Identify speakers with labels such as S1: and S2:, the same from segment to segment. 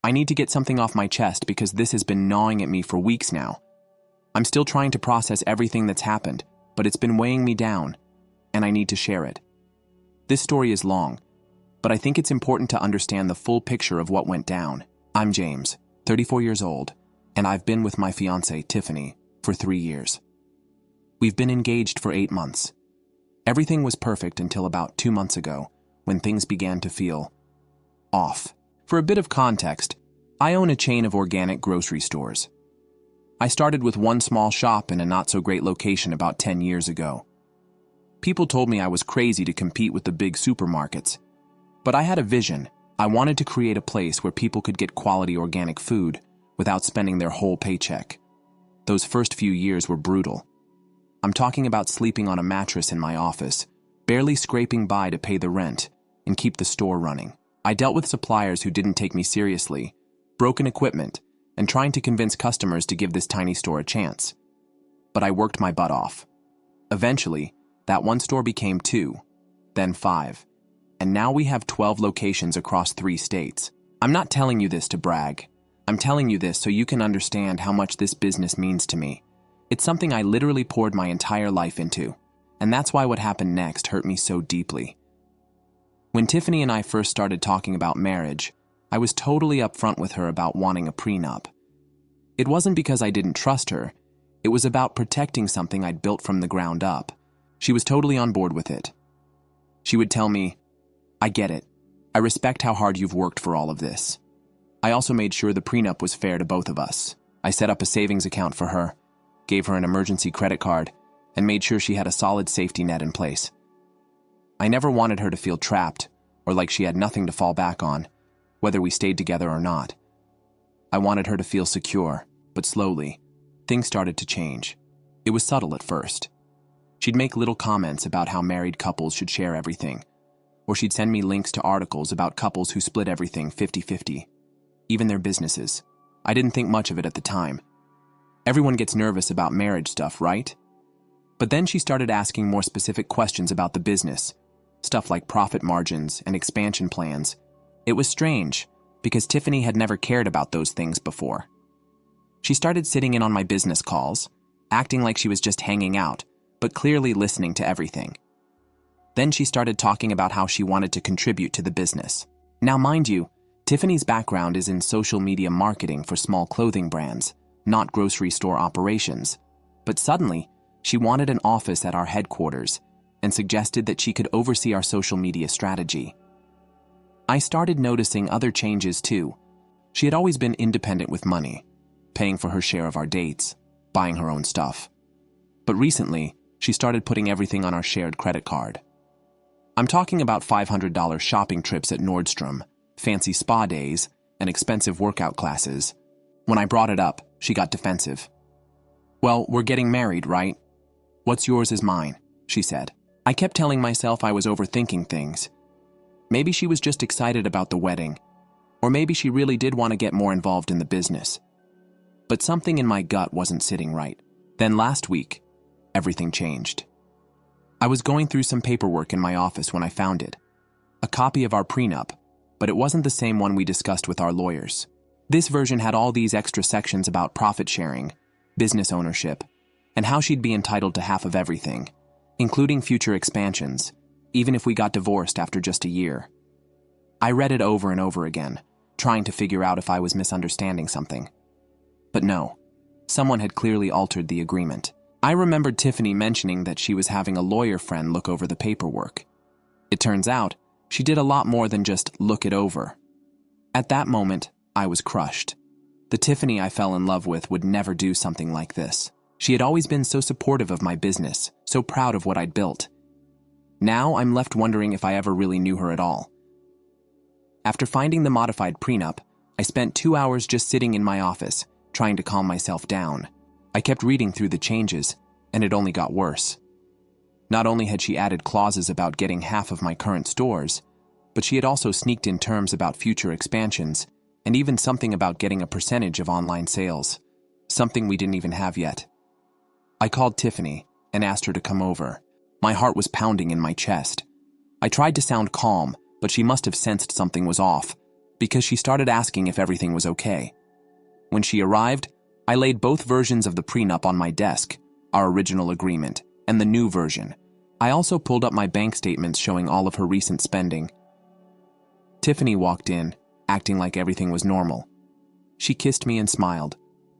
S1: I need to get something off my chest because this has been gnawing at me for weeks now. I'm still trying to process everything that's happened, but it's been weighing me down, and I need to share it. This story is long, but I think it's important to understand the full picture of what went down. I'm James, 34 years old, and I've been with my fiancée, Tiffany, for 3 years. We've been engaged for 8 months. Everything was perfect until about 2 months ago, when things began to feel off. For a bit of context, I own a chain of organic grocery stores. I started with one small shop in a not-so-great location about 10 years ago. People told me I was crazy to compete with the big supermarkets, but I had a vision. I wanted to create a place where people could get quality organic food without spending their whole paycheck. Those first few years were brutal. I'm talking about sleeping on a mattress in my office, barely scraping by to pay the rent and keep the store running. I dealt with suppliers who didn't take me seriously, broken equipment, and trying to convince customers to give this tiny store a chance. But I worked my butt off. Eventually, that one store became 2, then 5, and now we have 12 locations across 3 states. I'm not telling you this to brag. I'm telling you this so you can understand how much this business means to me. It's something I literally poured my entire life into, and that's why what happened next hurt me so deeply. When Tiffany and I first started talking about marriage, I was totally upfront with her about wanting a prenup. It wasn't because I didn't trust her. It was about protecting something I'd built from the ground up. She was totally on board with it. She would tell me, "I get it. I respect how hard you've worked for all of this." I also made sure the prenup was fair to both of us. I set up a savings account for her, gave her an emergency credit card, and made sure she had a solid safety net in place. I never wanted her to feel trapped or like she had nothing to fall back on, whether we stayed together or not. I wanted her to feel secure, but slowly, things started to change. It was subtle at first. She'd make little comments about how married couples should share everything, or she'd send me links to articles about couples who split everything 50-50, even their businesses. I didn't think much of it at the time. Everyone gets nervous about marriage stuff, right? But then she started asking more specific questions about the business, stuff like profit margins and expansion plans. It was strange, because Tiffany had never cared about those things before. She started sitting in on my business calls, acting like she was just hanging out, but clearly listening to everything. Then she started talking about how she wanted to contribute to the business. Now, mind you, Tiffany's background is in social media marketing for small clothing brands, not grocery store operations. But suddenly, she wanted an office at our headquarters and suggested that she could oversee our social media strategy. I started noticing other changes too. She had always been independent with money, paying for her share of our dates, buying her own stuff. But recently, she started putting everything on our shared credit card. I'm talking about $500 shopping trips at Nordstrom, fancy spa days, and expensive workout classes. When I brought it up, she got defensive. "Well, we're getting married, right? What's yours is mine," she said. I kept telling myself I was overthinking things. Maybe she was just excited about the wedding, or maybe she really did want to get more involved in the business. But something in my gut wasn't sitting right. Then last week, everything changed. I was going through some paperwork in my office when I found it. A copy of our prenup, but it wasn't the same one we discussed with our lawyers. This version had all these extra sections about profit sharing, business ownership, and how she'd be entitled to half of everything, including future expansions, even if we got divorced after just a year. I read it over and over again, trying to figure out if I was misunderstanding something. But no, someone had clearly altered the agreement. I remembered Tiffany mentioning that she was having a lawyer friend look over the paperwork. It turns out, she did a lot more than just look it over. At that moment, I was crushed. The Tiffany I fell in love with would never do something like this. She had always been so supportive of my business, so proud of what I'd built. Now I'm left wondering if I ever really knew her at all. After finding the modified prenup, I spent 2 hours just sitting in my office, trying to calm myself down. I kept reading through the changes, and it only got worse. Not only had she added clauses about getting half of my current stores, but she had also sneaked in terms about future expansions, and even something about getting a percentage of online sales, something we didn't even have yet. I called Tiffany and asked her to come over. My heart was pounding in my chest. I tried to sound calm, but she must have sensed something was off, because she started asking if everything was okay. When she arrived, I laid both versions of the prenup on my desk, our original agreement, and the new version. I also pulled up my bank statements showing all of her recent spending. Tiffany walked in, acting like everything was normal. She kissed me and smiled,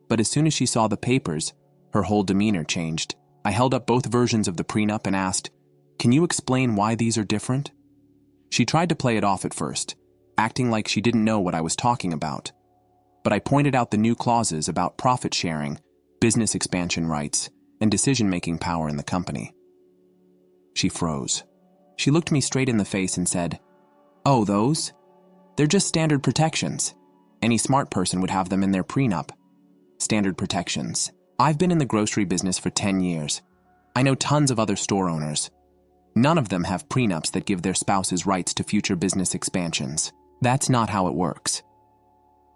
S1: but as soon as she saw the papers, her whole demeanor changed. I held up both versions of the prenup and asked, "Can you explain why these are different?" She tried to play it off at first, acting like she didn't know what I was talking about. But I pointed out the new clauses about profit sharing, business expansion rights, and decision-making power in the company. She froze. She looked me straight in the face and said, "Oh, those? They're just standard protections. Any smart person would have them in their prenup." Standard protections. I've been in the grocery business for 10 years. I know tons of other store owners. None of them have prenups that give their spouses rights to future business expansions. That's not how it works.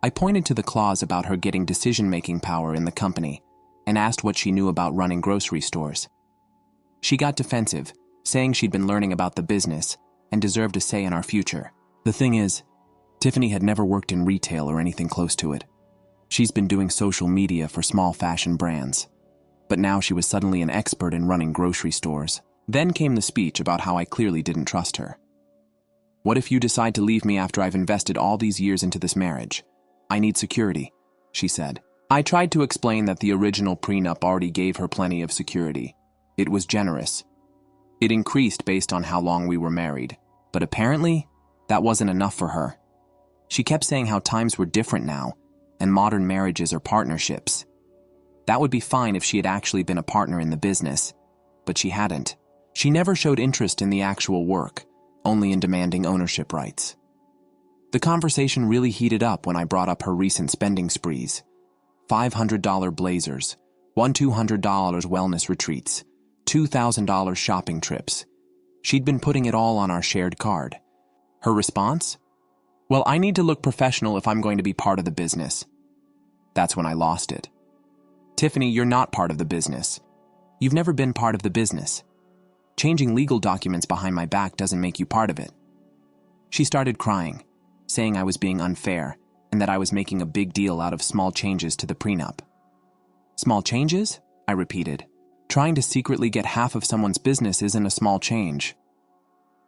S1: I pointed to the clause about her getting decision-making power in the company and asked what she knew about running grocery stores. She got defensive, saying she'd been learning about the business and deserved a say in our future. The thing is, Tiffany had never worked in retail or anything close to it. She's been doing social media for small fashion brands. But now she was suddenly an expert in running grocery stores. Then came the speech about how I clearly didn't trust her. "What if you decide to leave me after I've invested all these years into this marriage? I need security," she said. I tried to explain that the original prenup already gave her plenty of security. It was generous. It increased based on how long we were married. But apparently, that wasn't enough for her. She kept saying how times were different now, and modern marriages are partnerships. That would be fine if she had actually been a partner in the business, but she hadn't. She never showed interest in the actual work, only in demanding ownership rights. The conversation really heated up when I brought up her recent spending sprees. $500 blazers, $200 wellness retreats, $2,000 shopping trips. She'd been putting it all on our shared card. Her response? "Well, I need to look professional if I'm going to be part of the business." That's when I lost it. "Tiffany, you're not part of the business. You've never been part of the business. Changing legal documents behind my back doesn't make you part of it." She started crying, saying I was being unfair and that I was making a big deal out of small changes to the prenup. "Small changes?" I repeated. "Trying to secretly get half of someone's business isn't a small change."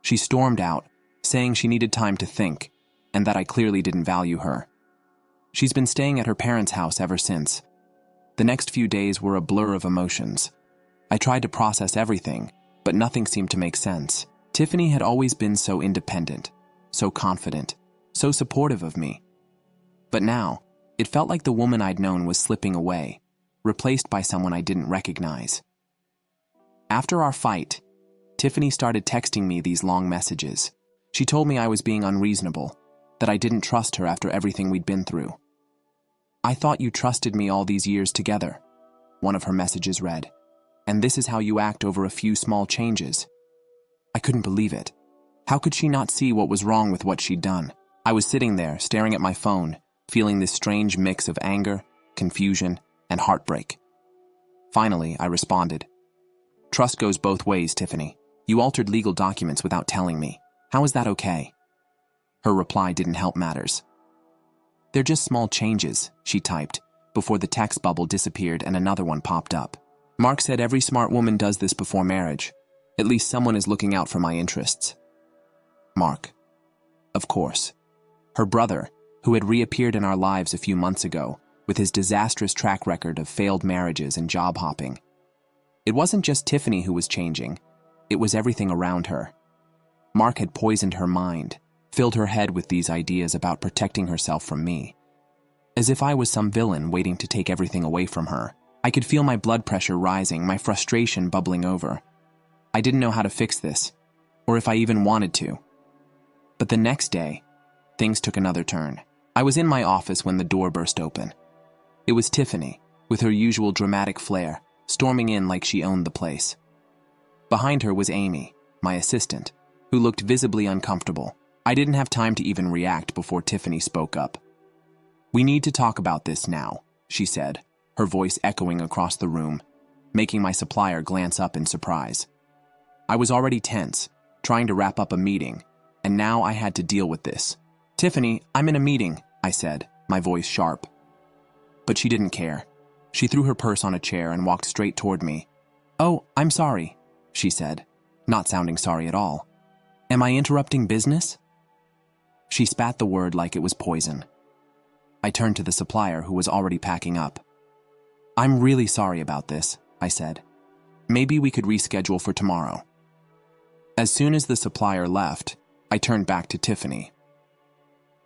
S1: She stormed out, saying she needed time to think and that I clearly didn't value her. She's been staying at her parents' house ever since. The next few days were a blur of emotions. I tried to process everything, but nothing seemed to make sense. Tiffany had always been so independent, so confident, so supportive of me. But now, it felt like the woman I'd known was slipping away, replaced by someone I didn't recognize. After our fight, Tiffany started texting me these long messages. She told me I was being unreasonable, that I didn't trust her after everything we'd been through. "I thought you trusted me all these years together," one of her messages read, "and this is how you act over a few small changes." I couldn't believe it. How could she not see what was wrong with what she'd done? I was sitting there, staring at my phone, feeling this strange mix of anger, confusion, and heartbreak. Finally, I responded. "Trust goes both ways, Tiffany. You altered legal documents without telling me. How is that okay?" Her reply didn't help matters. "They're just small changes," she typed, before the text bubble disappeared and another one popped up. "Mark said every smart woman does this before marriage. At least someone is looking out for my interests." Mark. Of course. Her brother, who had reappeared in our lives a few months ago, with his disastrous track record of failed marriages and job hopping. It wasn't just Tiffany who was changing. It was everything around her. Mark had poisoned her mind, filled her head with these ideas about protecting herself from me. As if I was some villain waiting to take everything away from her. I could feel my blood pressure rising, my frustration bubbling over. I didn't know how to fix this, or if I even wanted to. But the next day, things took another turn. I was in my office when the door burst open. It was Tiffany, with her usual dramatic flair, storming in like she owned the place. Behind her was Amy, my assistant, who looked visibly uncomfortable. I didn't have time to even react before Tiffany spoke up. "We need to talk about this now," she said, her voice echoing across the room, making my supplier glance up in surprise. I was already tense, trying to wrap up a meeting, and now I had to deal with this. "Tiffany, I'm in a meeting," I said, my voice sharp. But she didn't care. She threw her purse on a chair and walked straight toward me. "Oh, I'm sorry," she said, not sounding sorry at all. "Am I interrupting business?" She spat the word like it was poison. I turned to the supplier who was already packing up. "I'm really sorry about this," I said. "Maybe we could reschedule for tomorrow." As soon as the supplier left, I turned back to Tiffany.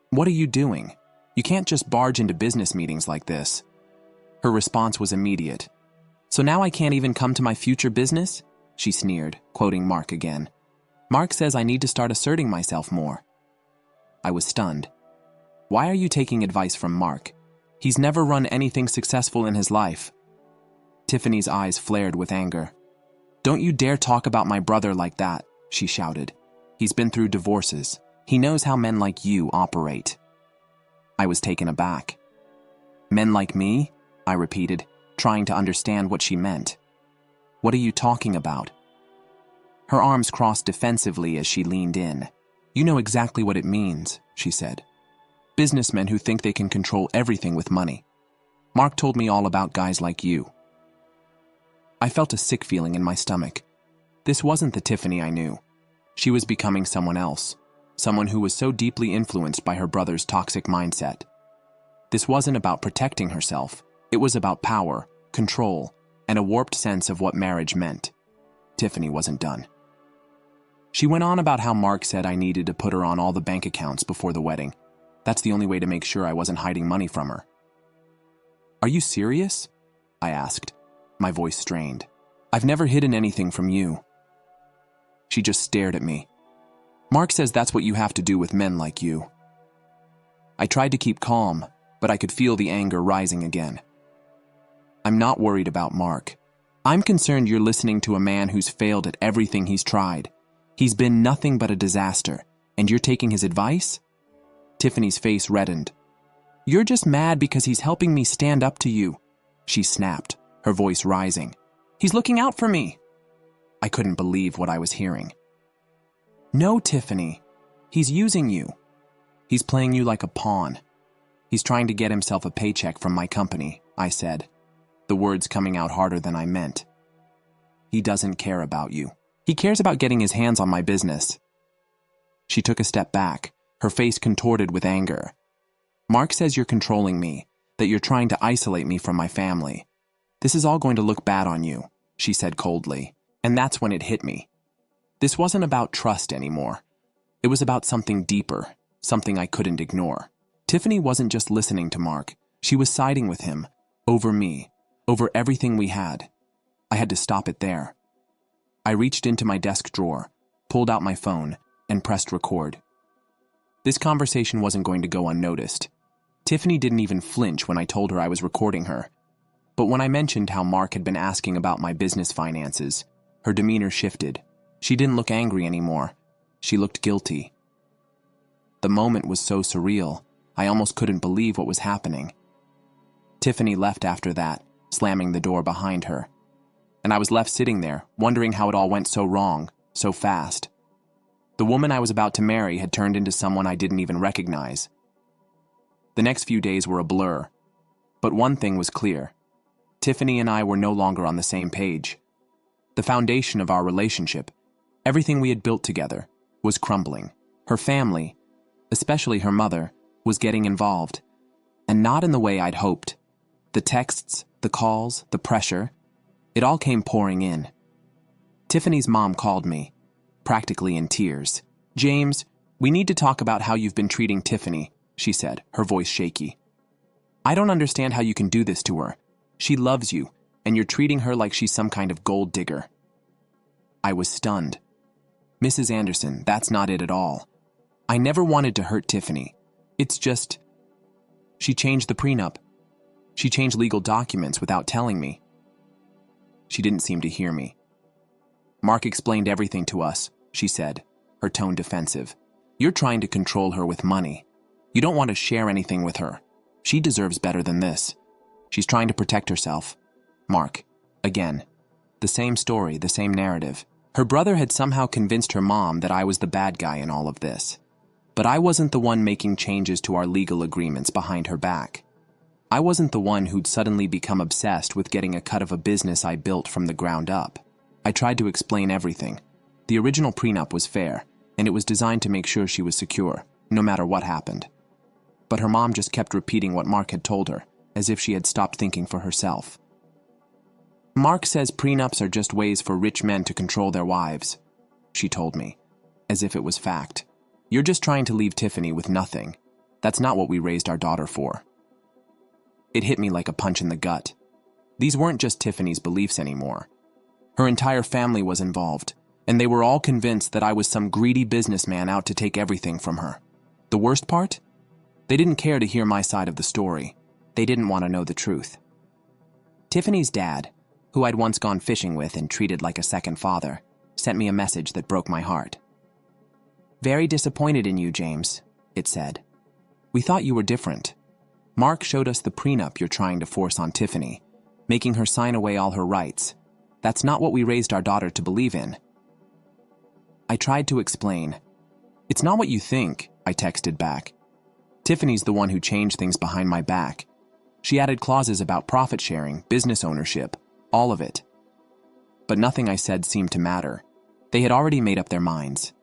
S1: "What are you doing? You can't just barge into business meetings like this." Her response was immediate. "So now I can't even come to my future business?" she sneered, quoting Mark again. "Mark says I need to start asserting myself more." I was stunned. "Why are you taking advice from Mark? He's never run anything successful in his life." Tiffany's eyes flared with anger. "Don't you dare talk about my brother like that," she shouted. "He's been through divorces. He knows how men like you operate." I was taken aback. "Men like me?" I repeated, trying to understand what she meant. "What are you talking about?" Her arms crossed defensively as she leaned in. "You know exactly what it means," she said. "Businessmen who think they can control everything with money. Mark told me all about guys like you." I felt a sick feeling in my stomach. This wasn't the Tiffany I knew. She was becoming someone else, someone who was so deeply influenced by her brother's toxic mindset. This wasn't about protecting herself. It was about power, control, and a warped sense of what marriage meant. Tiffany wasn't done. She went on about how Mark said I needed to put her on all the bank accounts before the wedding. That's the only way to make sure I wasn't hiding money from her. "Are you serious?" I asked, my voice strained. "I've never hidden anything from you." She just stared at me. "Mark says that's what you have to do with men like you." I tried to keep calm, but I could feel the anger rising again. "I'm not worried about Mark. I'm concerned you're listening to a man who's failed at everything he's tried. He's been nothing but a disaster, and you're taking his advice?" Tiffany's face reddened. "You're just mad because he's helping me stand up to you," she snapped, her voice rising. "He's looking out for me." I couldn't believe what I was hearing. "No, Tiffany. He's using you. He's playing you like a pawn. He's trying to get himself a paycheck from my company," I said, the words coming out harder than I meant. "He doesn't care about you. He cares about getting his hands on my business." She took a step back, her face contorted with anger. "Mark says you're controlling me, that you're trying to isolate me from my family. This is all going to look bad on you," she said coldly, and that's when it hit me. This wasn't about trust anymore. It was about something deeper, something I couldn't ignore. Tiffany wasn't just listening to Mark. She was siding with him, over me, over everything we had. I had to stop it there. I reached into my desk drawer, pulled out my phone, and pressed record. This conversation wasn't going to go unnoticed. Tiffany didn't even flinch when I told her I was recording her. But when I mentioned how Mark had been asking about my business finances, her demeanor shifted. She didn't look angry anymore. She looked guilty. The moment was so surreal, I almost couldn't believe what was happening. Tiffany left after that, slamming the door behind her. And I was left sitting there, wondering how it all went so wrong, so fast. The woman I was about to marry had turned into someone I didn't even recognize. The next few days were a blur. But one thing was clear. Tiffany and I were no longer on the same page. The foundation of our relationship, everything we had built together, was crumbling. Her family, especially her mother, was getting involved, and not in the way I'd hoped. The texts, the calls, the pressure, it all came pouring in. Tiffany's mom called me, practically in tears. "James, we need to talk about how you've been treating Tiffany," she said, her voice shaky. "I don't understand how you can do this to her. She loves you, and you're treating her like she's some kind of gold digger." I was stunned. "Mrs. Anderson, that's not it at all. I never wanted to hurt Tiffany. It's just... She changed the prenup. She changed legal documents without telling me." She didn't seem to hear me. "Mark explained everything to us," she said, her tone defensive. "You're trying to control her with money. You don't want to share anything with her. She deserves better than this. She's trying to protect herself." Mark, again. The same story, the same narrative. Her brother had somehow convinced her mom that I was the bad guy in all of this. But I wasn't the one making changes to our legal agreements behind her back. I wasn't the one who'd suddenly become obsessed with getting a cut of a business I built from the ground up. I tried to explain everything. The original prenup was fair, and it was designed to make sure she was secure, no matter what happened. But her mom just kept repeating what Mark had told her, as if she had stopped thinking for herself. Mark says prenups are just ways for rich men to control their wives, she told me, as if it was fact. You're just trying to leave Tiffany with nothing. That's not what we raised our daughter for. It hit me like a punch in the gut. These weren't just Tiffany's beliefs anymore. Her entire family was involved, and they were all convinced that I was some greedy businessman out to take everything from her. The worst part? They didn't care to hear my side of the story. They didn't want to know the truth. Tiffany's dad, who I'd once gone fishing with and treated like a second father, sent me a message that broke my heart. "Very disappointed in you, James," it said. "We thought you were different. Mark showed us the prenup you're trying to force on Tiffany, making her sign away all her rights. That's not what we raised our daughter to believe in." I tried to explain. "It's not what you think," I texted back. "Tiffany's the one who changed things behind my back. She added clauses about profit sharing, business ownership, all of it." But nothing I said seemed to matter. They had already made up their minds.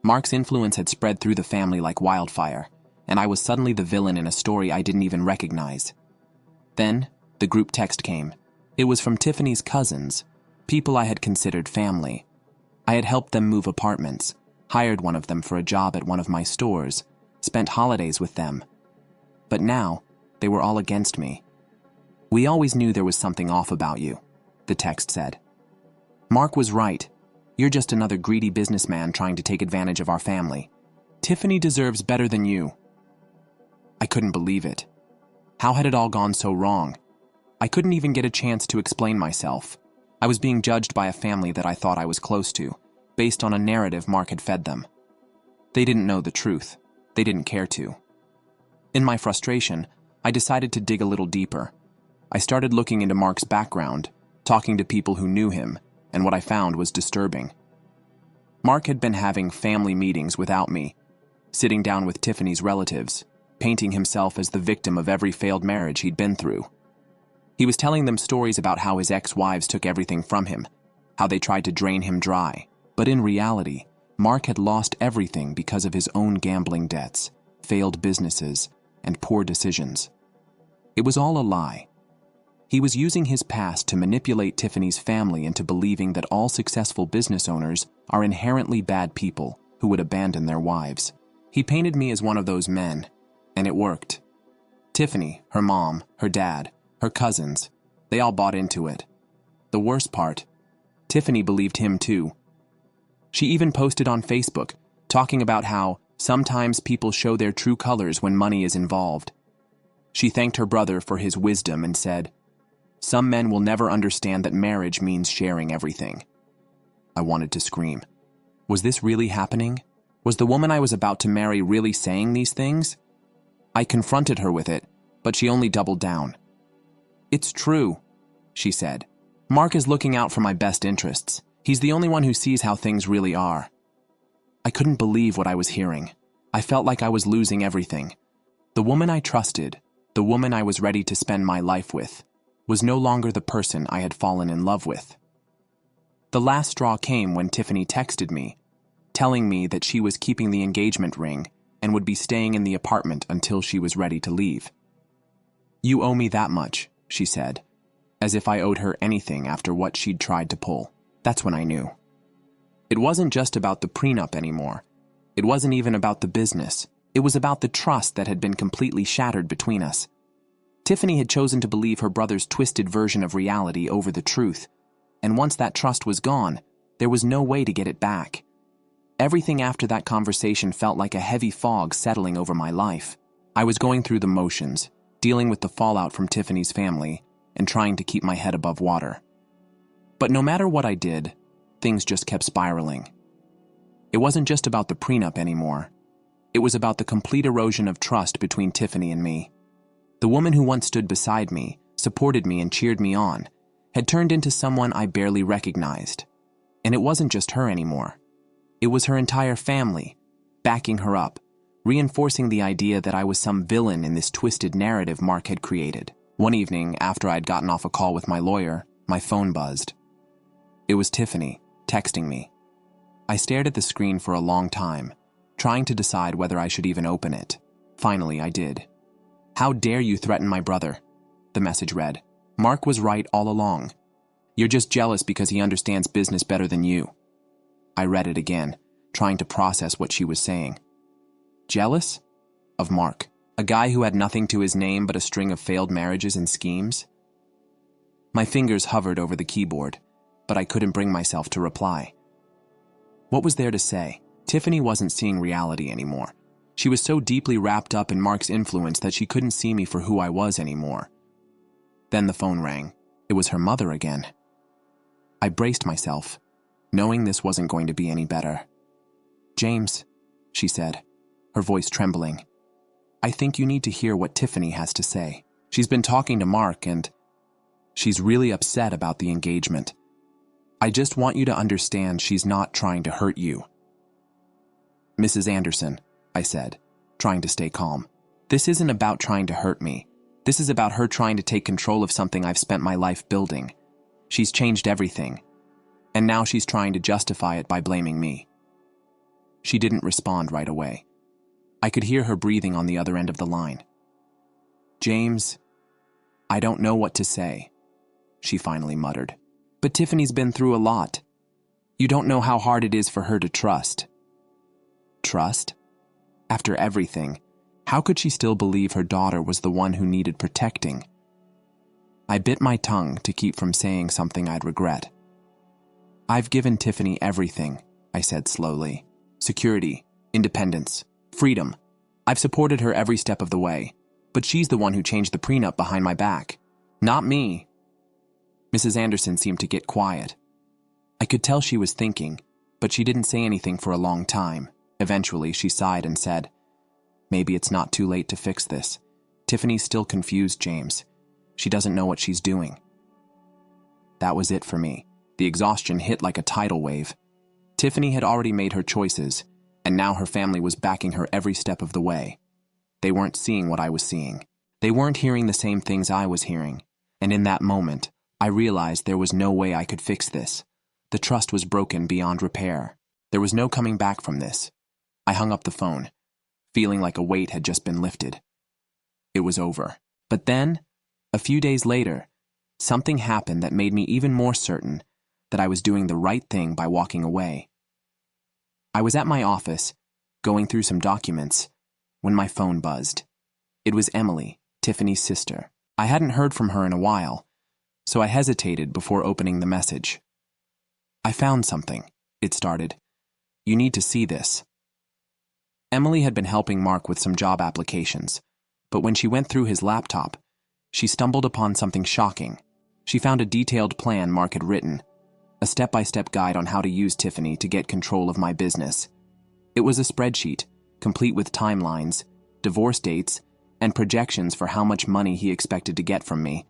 S1: Mark's influence had spread through the family like wildfire, and I was suddenly the villain in a story I didn't even recognize. Then, the group text came. It was from Tiffany's cousins, people I had considered family. I had helped them move apartments, hired one of them for a job at one of my stores, spent holidays with them. But now, they were all against me. "We always knew there was something off about you," the text said. "Mark was right. You're just another greedy businessman trying to take advantage of our family. Tiffany deserves better than you." I couldn't believe it. How had it all gone so wrong? I couldn't even get a chance to explain myself. I was being judged by a family that I thought I was close to, based on a narrative Mark had fed them. They didn't know the truth. They didn't care to. In my frustration, I decided to dig a little deeper. I started looking into Mark's background, talking to people who knew him, and what I found was disturbing. Mark had been having family meetings without me, sitting down with Tiffany's relatives, painting himself as the victim of every failed marriage he'd been through. He was telling them stories about how his ex-wives took everything from him, how they tried to drain him dry. But in reality, Mark had lost everything because of his own gambling debts, failed businesses, and poor decisions. It was all a lie. He was using his past to manipulate Tiffany's family into believing that all successful business owners are inherently bad people who would abandon their wives. He painted me as one of those men, and it worked. Tiffany, her mom, her dad, her cousins, they all bought into it. The worst part, Tiffany believed him too. She even posted on Facebook, talking about how sometimes people show their true colors when money is involved. She thanked her brother for his wisdom and said, "Some men will never understand that marriage means sharing everything." I wanted to scream. Was this really happening? Was the woman I was about to marry really saying these things? I confronted her with it, but she only doubled down. "It's true," she said. "Mark is looking out for my best interests. He's the only one who sees how things really are." I couldn't believe what I was hearing. I felt like I was losing everything. The woman I trusted, the woman I was ready to spend my life with, was no longer the person I had fallen in love with. The last straw came when Tiffany texted me, telling me that she was keeping the engagement ring and would be staying in the apartment until she was ready to leave. "You owe me that much," she said, as if I owed her anything after what she'd tried to pull. That's when I knew. It wasn't just about the prenup anymore. It wasn't even about the business. It was about the trust that had been completely shattered between us. Tiffany had chosen to believe her brother's twisted version of reality over the truth, and once that trust was gone, there was no way to get it back. Everything after that conversation felt like a heavy fog settling over my life. I was going through the motions, dealing with the fallout from Tiffany's family, and trying to keep my head above water. But no matter what I did, things just kept spiraling. It wasn't just about the prenup anymore. It was about the complete erosion of trust between Tiffany and me. The woman who once stood beside me, supported me and cheered me on, had turned into someone I barely recognized. And it wasn't just her anymore. It was her entire family, backing her up, reinforcing the idea that I was some villain in this twisted narrative Mark had created. One evening, after I'd gotten off a call with my lawyer, my phone buzzed. It was Tiffany, texting me. I stared at the screen for a long time, trying to decide whether I should even open it. Finally, I did. "How dare you threaten my brother?" the message read. "Mark was right all along. You're just jealous because he understands business better than you." I read it again, trying to process what she was saying. Jealous? Of Mark, a guy who had nothing to his name but a string of failed marriages and schemes? My fingers hovered over the keyboard, but I couldn't bring myself to reply. What was there to say? Tiffany wasn't seeing reality anymore. She was so deeply wrapped up in Mark's influence that she couldn't see me for who I was anymore. Then the phone rang. It was her mother again. I braced myself, knowing this wasn't going to be any better. "James," she said, her voice trembling, "I think you need to hear what Tiffany has to say. She's been talking to Mark and she's really upset about the engagement. I just want you to understand she's not trying to hurt you." "Mrs. Anderson," I said, trying to stay calm, "this isn't about trying to hurt me. This is about her trying to take control of something I've spent my life building. She's changed everything, and now she's trying to justify it by blaming me." She didn't respond right away. I could hear her breathing on the other end of the line. "James, I don't know what to say," she finally muttered. "But Tiffany's been through a lot. You don't know how hard it is for her to trust." Trust? After everything, how could she still believe her daughter was the one who needed protecting? I bit my tongue to keep from saying something I'd regret. "I've given Tiffany everything," I said slowly. "Security, independence, freedom. I've supported her every step of the way, but she's the one who changed the prenup behind my back. Not me." Mrs. Anderson seemed to get quiet. I could tell she was thinking, but she didn't say anything for a long time. Eventually, she sighed and said, "Maybe it's not too late to fix this. Tiffany's still confused, James. She doesn't know what she's doing." That was it for me. The exhaustion hit like a tidal wave. Tiffany had already made her choices, and now her family was backing her every step of the way. They weren't seeing what I was seeing. They weren't hearing the same things I was hearing. And in that moment, I realized there was no way I could fix this. The trust was broken beyond repair. There was no coming back from this. I hung up the phone, feeling like a weight had just been lifted. It was over. But then, a few days later, something happened that made me even more certain that I was doing the right thing by walking away. I was at my office, going through some documents, when my phone buzzed. It was Emily, Tiffany's sister. I hadn't heard from her in a while, so I hesitated before opening the message. "I found something," it started. "You need to see this." Emily had been helping Mark with some job applications, but when she went through his laptop, she stumbled upon something shocking. She found a detailed plan Mark had written, a step-by-step guide on how to use Tiffany to get control of my business. It was a spreadsheet, complete with timelines, divorce dates, and projections for how much money he expected to get from me.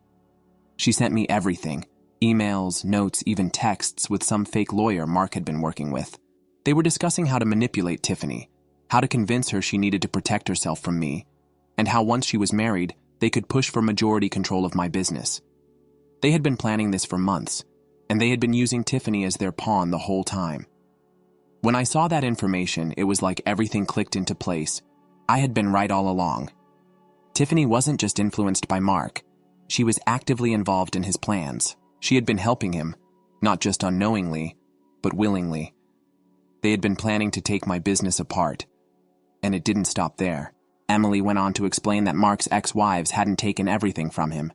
S1: She sent me everything, emails, notes, even texts with some fake lawyer Mark had been working with. They were discussing how to manipulate Tiffany, how to convince her she needed to protect herself from me, and how once she was married, they could push for majority control of my business. They had been planning this for months, and they had been using Tiffany as their pawn the whole time. When I saw that information, it was like everything clicked into place. I had been right all along. Tiffany wasn't just influenced by Mark. She was actively involved in his plans. She had been helping him, not just unknowingly, but willingly. They had been planning to take my business apart. And it didn't stop there. Emily went on to explain that Mark's ex-wives hadn't taken everything from him.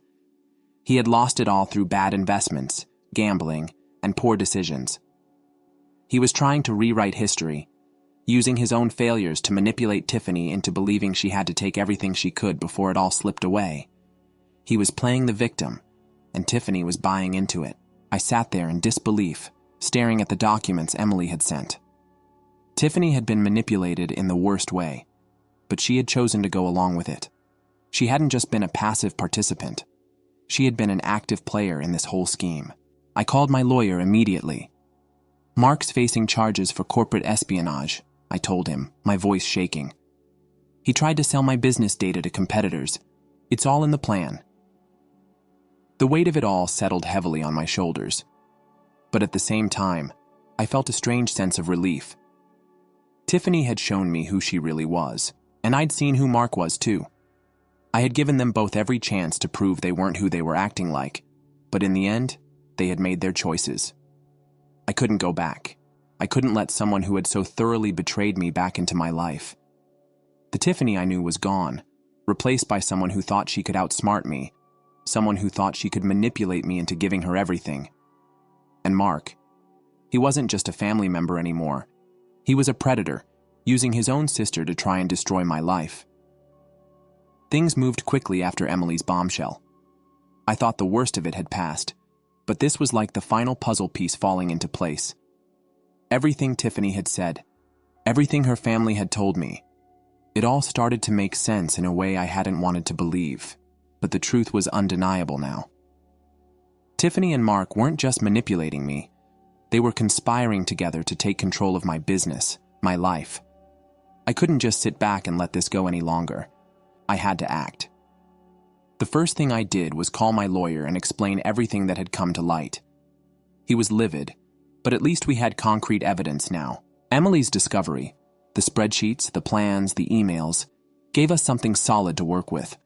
S1: He had lost it all through bad investments, gambling, and poor decisions. He was trying to rewrite history, using his own failures to manipulate Tiffany into believing she had to take everything she could before it all slipped away. He was playing the victim, and Tiffany was buying into it. I sat there in disbelief, staring at the documents Emily had sent. Tiffany had been manipulated in the worst way, but she had chosen to go along with it. She hadn't just been a passive participant. She had been an active player in this whole scheme. I called my lawyer immediately. "Mark's facing charges for corporate espionage," I told him, my voice shaking. He tried to sell my business data to competitors. It's all in the plan. The weight of it all settled heavily on my shoulders. But at the same time, I felt a strange sense of relief. Tiffany had shown me who she really was, and I'd seen who Mark was too. I had given them both every chance to prove they weren't who they were acting like, but in the end, they had made their choices. I couldn't go back. I couldn't let someone who had so thoroughly betrayed me back into my life. The Tiffany I knew was gone, replaced by someone who thought she could outsmart me, someone who thought she could manipulate me into giving her everything. And Mark, he wasn't just a family member anymore. He was a predator, using his own sister to try and destroy my life. Things moved quickly after Emily's bombshell. I thought the worst of it had passed, but this was like the final puzzle piece falling into place. Everything Tiffany had said, everything her family had told me, it all started to make sense in a way I hadn't wanted to believe, but the truth was undeniable now. Tiffany and Mark weren't just manipulating me, they were conspiring together to take control of my business, my life. I couldn't just sit back and let this go any longer. I had to act. The first thing I did was call my lawyer and explain everything that had come to light. He was livid, but at least we had concrete evidence now. Emily's discovery, the spreadsheets, the plans, the emails, gave us something solid to work with.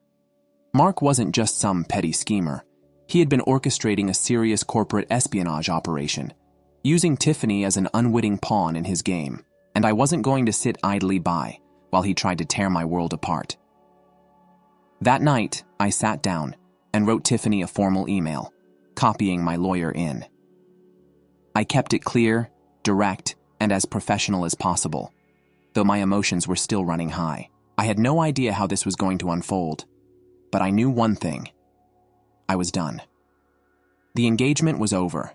S1: Mark wasn't just some petty schemer. He had been orchestrating a serious corporate espionage operation, using Tiffany as an unwitting pawn in his game, and I wasn't going to sit idly by while he tried to tear my world apart. That night, I sat down and wrote Tiffany a formal email, copying my lawyer in. I kept it clear, direct, and as professional as possible, though my emotions were still running high. I had no idea how this was going to unfold, but I knew one thing. I was done. The engagement was over.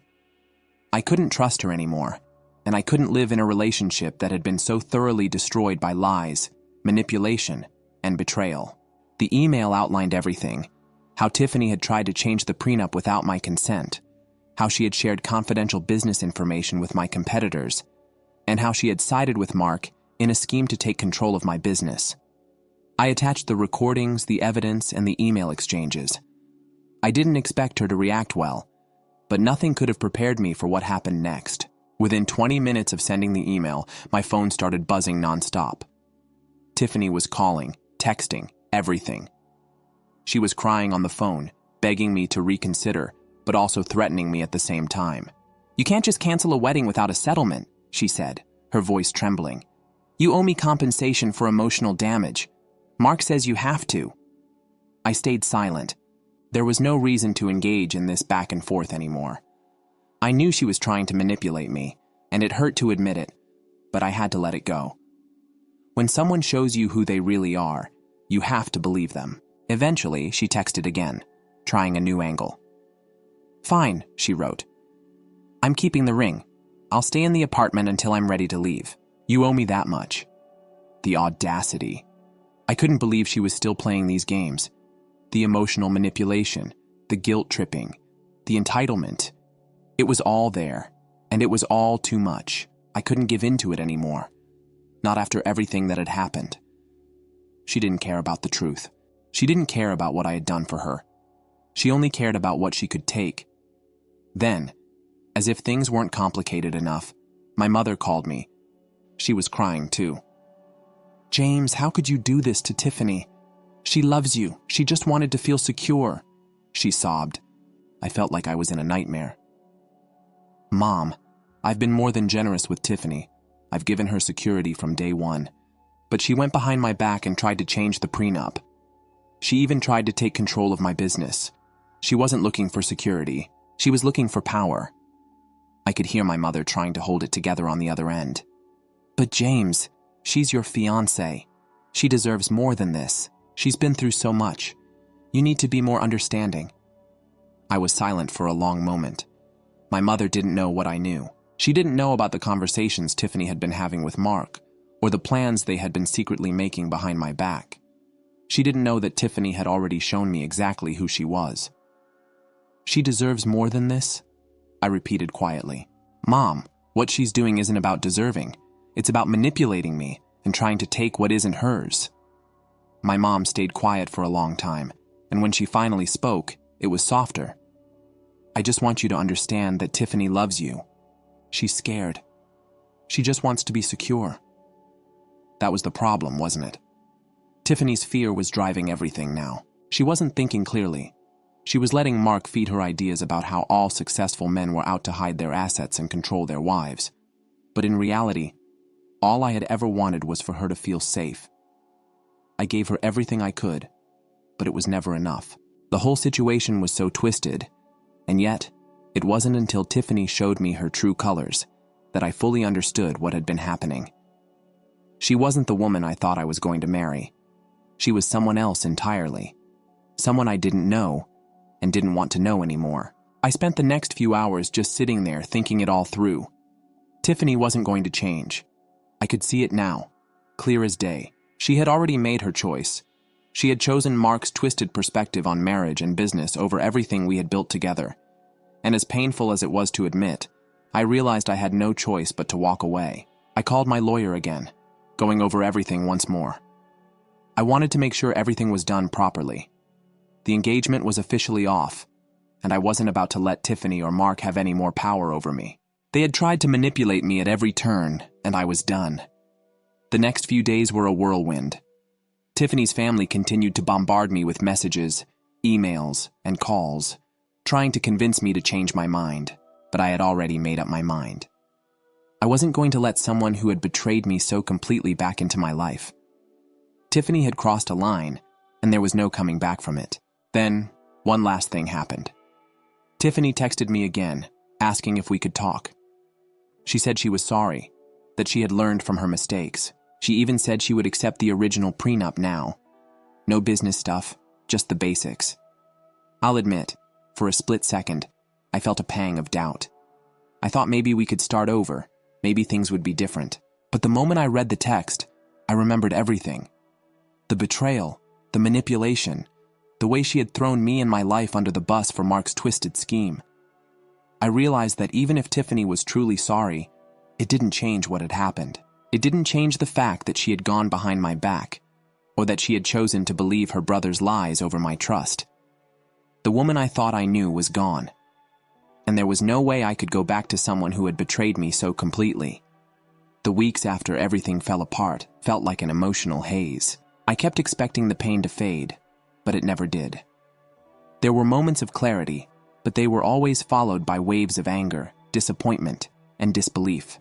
S1: I couldn't trust her anymore, and I couldn't live in a relationship that had been so thoroughly destroyed by lies, manipulation, and betrayal. The email outlined everything: how Tiffany had tried to change the prenup without my consent, how she had shared confidential business information with my competitors, and how she had sided with Mark in a scheme to take control of my business. I attached the recordings, the evidence, and the email exchanges. I didn't expect her to react well, but nothing could have prepared me for what happened next. Within 20 minutes of sending the email, my phone started buzzing nonstop. Tiffany was calling, texting, everything. She was crying on the phone, begging me to reconsider, but also threatening me at the same time. "You can't just cancel a wedding without a settlement," she said, her voice trembling. "You owe me compensation for emotional damage. Mark says you have to." I stayed silent. There was no reason to engage in this back and forth anymore. I knew she was trying to manipulate me, and it hurt to admit it, but I had to let it go. When someone shows you who they really are, you have to believe them. Eventually, she texted again, trying a new angle. "Fine," she wrote. "I'm keeping the ring. I'll stay in the apartment until I'm ready to leave. You owe me that much." The audacity. I couldn't believe she was still playing these games. The emotional manipulation, the guilt tripping, the entitlement. It was all there, and it was all too much. I couldn't give in to it anymore. Not after everything that had happened. She didn't care about the truth. She didn't care about what I had done for her. She only cared about what she could take. Then, as if things weren't complicated enough, my mother called me. She was crying too. "James, how could you do this to Tiffany? She loves you. She just wanted to feel secure," she sobbed. I felt like I was in a nightmare. "Mom, I've been more than generous with Tiffany. I've given her security from day one. But she went behind my back and tried to change the prenup. She even tried to take control of my business. She wasn't looking for security. She was looking for power." I could hear my mother trying to hold it together on the other end. "But James, she's your fiancée. She deserves more than this. She's been through so much. You need to be more understanding." I was silent for a long moment. My mother didn't know what I knew. She didn't know about the conversations Tiffany had been having with Mark, or the plans they had been secretly making behind my back. She didn't know that Tiffany had already shown me exactly who she was. "She deserves more than this?" I repeated quietly. "Mom, what she's doing isn't about deserving. It's about manipulating me and trying to take what isn't hers." My mom stayed quiet for a long time, and when she finally spoke, it was softer. "I just want you to understand that Tiffany loves you. She's scared. She just wants to be secure." That was the problem, wasn't it? Tiffany's fear was driving everything now. She wasn't thinking clearly. She was letting Mark feed her ideas about how all successful men were out to hide their assets and control their wives. But in reality, all I had ever wanted was for her to feel safe. I gave her everything I could, but it was never enough. The whole situation was so twisted, and yet, it wasn't until Tiffany showed me her true colors that I fully understood what had been happening. She wasn't the woman I thought I was going to marry. She was someone else entirely. Someone I didn't know and didn't want to know anymore. I spent the next few hours just sitting there thinking it all through. Tiffany wasn't going to change. I could see it now, clear as day. She had already made her choice. She had chosen Mark's twisted perspective on marriage and business over everything we had built together. And as painful as it was to admit, I realized I had no choice but to walk away. I called my lawyer again, going over everything once more. I wanted to make sure everything was done properly. The engagement was officially off, and I wasn't about to let Tiffany or Mark have any more power over me. They had tried to manipulate me at every turn, and I was done. The next few days were a whirlwind. Tiffany's family continued to bombard me with messages, emails, and calls, trying to convince me to change my mind, but I had already made up my mind. I wasn't going to let someone who had betrayed me so completely back into my life. Tiffany had crossed a line, and there was no coming back from it. Then, one last thing happened. Tiffany texted me again, asking if we could talk. She said she was sorry, that she had learned from her mistakes. She even said she would accept the original prenup now. No business stuff, just the basics. I'll admit, for a split second, I felt a pang of doubt. I thought maybe we could start over, maybe things would be different. But the moment I read the text, I remembered everything. The betrayal, the manipulation, the way she had thrown me and my life under the bus for Mark's twisted scheme. I realized that even if Tiffany was truly sorry, it didn't change what had happened. It didn't change the fact that she had gone behind my back, or that she had chosen to believe her brother's lies over my trust. The woman I thought I knew was gone, and there was no way I could go back to someone who had betrayed me so completely. The weeks after everything fell apart felt like an emotional haze. I kept expecting the pain to fade, but it never did. There were moments of clarity, but they were always followed by waves of anger, disappointment, and disbelief.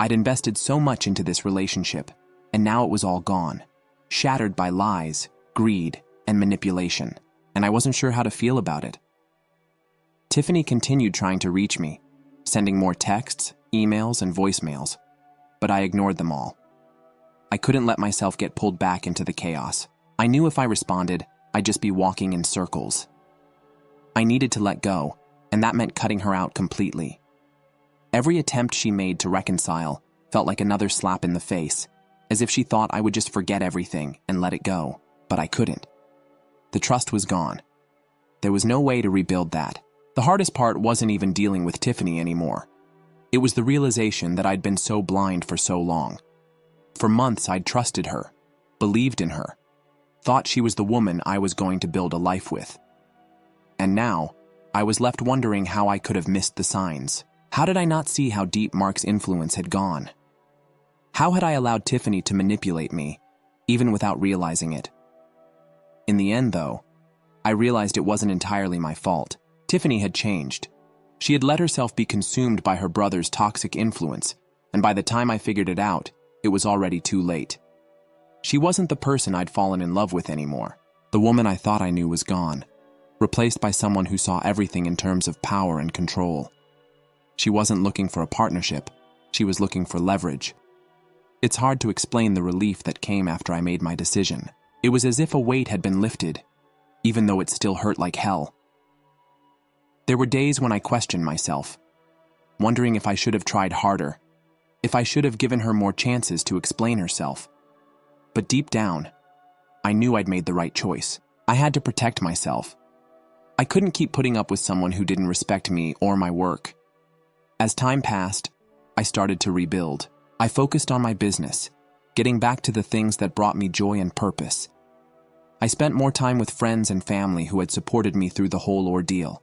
S1: I'd invested so much into this relationship, and now it was all gone, shattered by lies, greed, and manipulation, and I wasn't sure how to feel about it. Tiffany continued trying to reach me, sending more texts, emails, and voicemails, but I ignored them all. I couldn't let myself get pulled back into the chaos. I knew if I responded, I'd just be walking in circles. I needed to let go, and that meant cutting her out completely. Every attempt she made to reconcile felt like another slap in the face, as if she thought I would just forget everything and let it go, but I couldn't. The trust was gone. There was no way to rebuild that. The hardest part wasn't even dealing with Tiffany anymore. It was the realization that I'd been so blind for so long. For months I'd trusted her, believed in her, thought she was the woman I was going to build a life with. And now, I was left wondering how I could have missed the signs. How did I not see how deep Mark's influence had gone? How had I allowed Tiffany to manipulate me, even without realizing it? In the end, though, I realized it wasn't entirely my fault. Tiffany had changed. She had let herself be consumed by her brother's toxic influence, and by the time I figured it out, it was already too late. She wasn't the person I'd fallen in love with anymore. The woman I thought I knew was gone, replaced by someone who saw everything in terms of power and control. She wasn't looking for a partnership, she was looking for leverage. It's hard to explain the relief that came after I made my decision. It was as if a weight had been lifted, even though it still hurt like hell. There were days when I questioned myself, wondering if I should have tried harder, if I should have given her more chances to explain herself. But deep down, I knew I'd made the right choice. I had to protect myself. I couldn't keep putting up with someone who didn't respect me or my work. As time passed, I started to rebuild. I focused on my business, getting back to the things that brought me joy and purpose, I spent more time with friends and family who had supported me through the whole ordeal.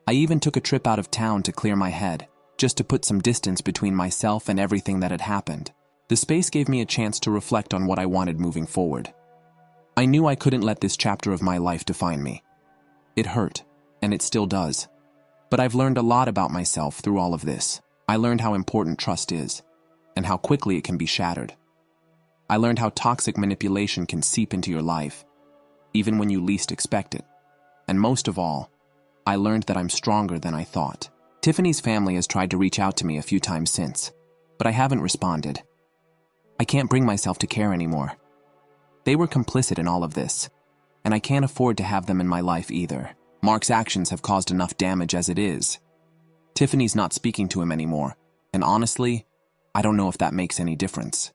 S1: I even took a trip out of town to clear my head, just to put some distance between myself and everything that had happened. The space gave me a chance to reflect on what I wanted moving forward. I knew I couldn't let this chapter of my life define me. It hurt, and it still does. But I've learned a lot about myself through all of this. I learned how important trust is, and how quickly it can be shattered. I learned how toxic manipulation can seep into your life, even when you least expect it. And most of all, I learned that I'm stronger than I thought. Tiffany's family has tried to reach out to me a few times since, but I haven't responded. I can't bring myself to care anymore. They were complicit in all of this, and I can't afford to have them in my life either. Mark's actions have caused enough damage as it is. Tiffany's not speaking to him anymore, and honestly, I don't know if that makes any difference.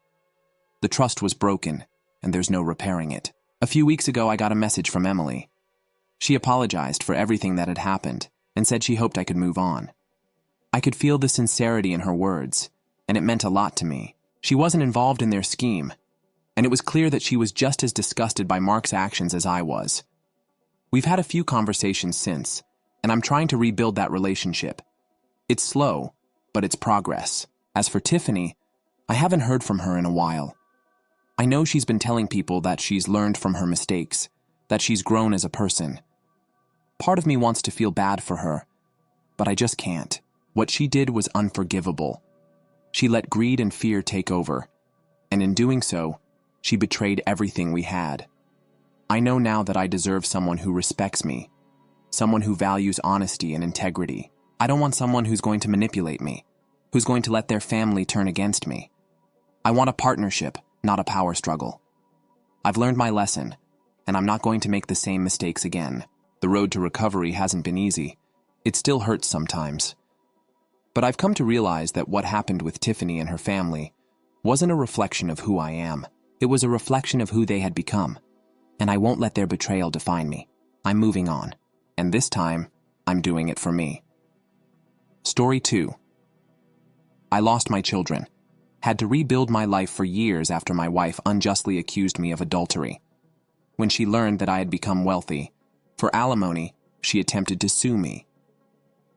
S1: The trust was broken, and there's no repairing it. A few weeks ago, I got a message from Emily. She apologized for everything that had happened and said she hoped I could move on. I could feel the sincerity in her words, and it meant a lot to me. She wasn't involved in their scheme, and it was clear that she was just as disgusted by Mark's actions as I was. We've had a few conversations since, and I'm trying to rebuild that relationship. It's slow, but it's progress. As for Tiffany, I haven't heard from her in a while. I know she's been telling people that she's learned from her mistakes, that she's grown as a person. Part of me wants to feel bad for her, but I just can't. What she did was unforgivable. She let greed and fear take over, and in doing so, she betrayed everything we had. I know now that I deserve someone who respects me, someone who values honesty and integrity. I don't want someone who's going to manipulate me, who's going to let their family turn against me. I want a partnership, not a power struggle. I've learned my lesson, and I'm not going to make the same mistakes again. The road to recovery hasn't been easy. It still hurts sometimes. But I've come to realize that what happened with Tiffany and her family wasn't a reflection of who I am. It was a reflection of who they had become. And I won't let their betrayal define me. I'm moving on. And this time, I'm doing it for me. Story 2. I lost my children. Had to rebuild my life for years after my wife unjustly accused me of adultery. When she learned that I had become wealthy, for alimony, she attempted to sue me.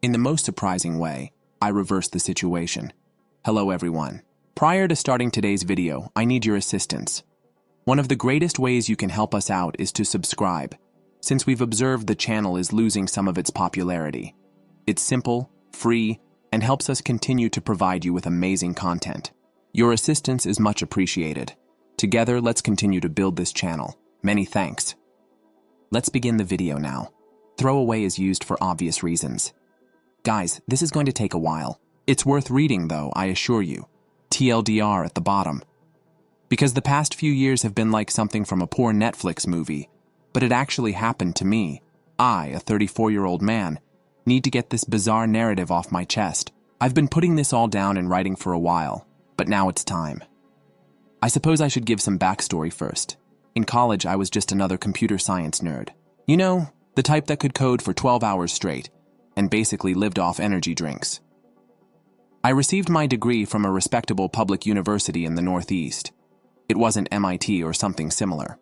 S1: In the most surprising way, I reversed the situation. Hello everyone. Prior to starting today's video, I need your assistance. One of the greatest ways you can help us out is to subscribe, since we've observed the channel is losing some of its popularity. It's simple, free, and helps us continue to provide you with amazing content. Your assistance is much appreciated. Together, let's continue to build this channel. Many thanks. Let's begin the video now. Throwaway is used for obvious reasons. Guys, this is going to take a while. It's worth reading though, I assure you. TLDR at the bottom. Because the past few years have been like something from a poor Netflix movie, but it actually happened to me. I, a 34-year-old man, need to get this bizarre narrative off my chest. I've been putting this all down in writing for a while, but now it's time. I suppose I should give some backstory first. In college, I was just another computer science nerd. You know, the type that could code for 12 hours straight, and basically lived off energy drinks. I received my degree from a respectable public university in the Northeast. It wasn't MIT or something similar.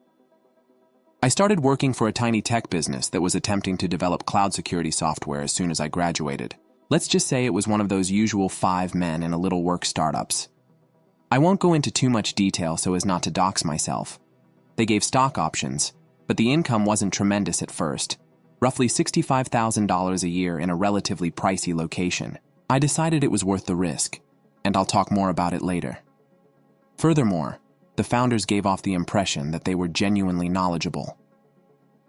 S1: I started working for a tiny tech business that was attempting to develop cloud security software as soon as I graduated. Let's just say it was one of those usual 5 men in a little work startups. I won't go into too much detail so as not to dox myself. They gave stock options, but the income wasn't tremendous at first. Roughly $65,000 a year in a relatively pricey location. I decided it was worth the risk, and I'll talk more about it later. Furthermore, the founders gave off the impression that they were genuinely knowledgeable.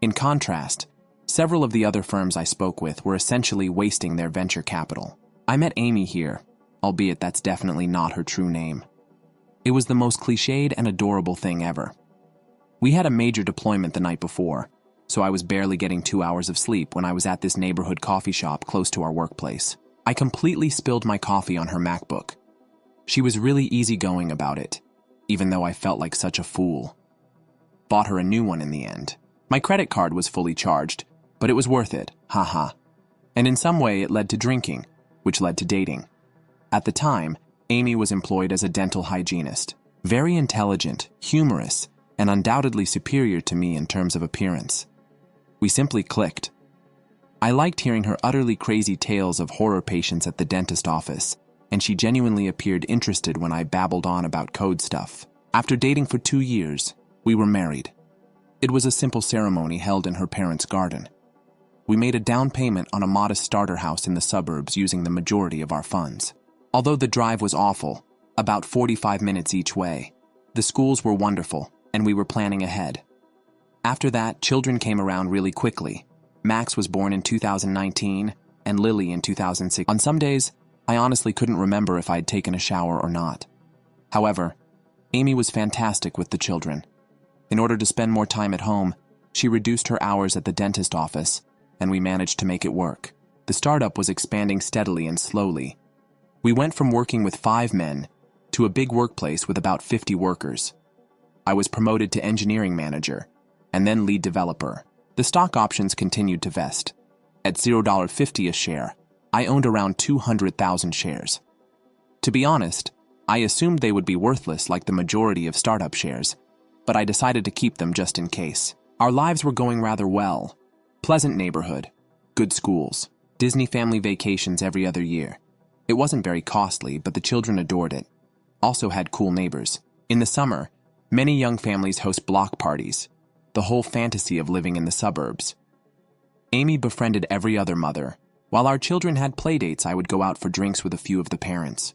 S1: In contrast, several of the other firms I spoke with were essentially wasting their venture capital. I met Amy here, albeit that's definitely not her true name. It was the most cliched and adorable thing ever. We had a major deployment the night before, so I was barely getting 2 hours of sleep when I was at this neighborhood coffee shop close to our workplace. I completely spilled my coffee on her MacBook. She was really easygoing about it, even though I felt like such a fool. Bought her a new one in the end. My credit card was fully charged, but it was worth it, haha. And in some way it led to drinking, which led to dating. At the time, Amy was employed as a dental hygienist. Very intelligent, humorous, and undoubtedly superior to me in terms of appearance. We simply clicked. I liked hearing her utterly crazy tales of horror patients at the dentist office, and she genuinely appeared interested when I babbled on about code stuff. After dating for 2 years, we were married. It was a simple ceremony held in her parents' garden. We made a down payment on a modest starter house in the suburbs using the majority of our funds. Although the drive was awful, about 45 minutes each way, the schools were wonderful, and we were planning ahead. After that, children came around really quickly. Max was born in 2019, and Lily in 2006. On some days, I honestly couldn't remember if I'd taken a shower or not. However, Amy was fantastic with the children. In order to spend more time at home, she reduced her hours at the dentist office, and we managed to make it work. The startup was expanding steadily and slowly. We went from working with 5 men to a big workplace with about 50 workers. I was promoted to engineering manager and then lead developer. The stock options continued to vest. At $0.50 a share, I owned around 200,000 shares. To be honest, I assumed they would be worthless like the majority of startup shares, but I decided to keep them just in case. Our lives were going rather well. Pleasant neighborhood, good schools, Disney family vacations every other year. It wasn't very costly, but the children adored it. Also had cool neighbors. In the summer, many young families host block parties, the whole fantasy of living in the suburbs. Amy befriended every other mother. While our children had playdates, I would go out for drinks with a few of the parents.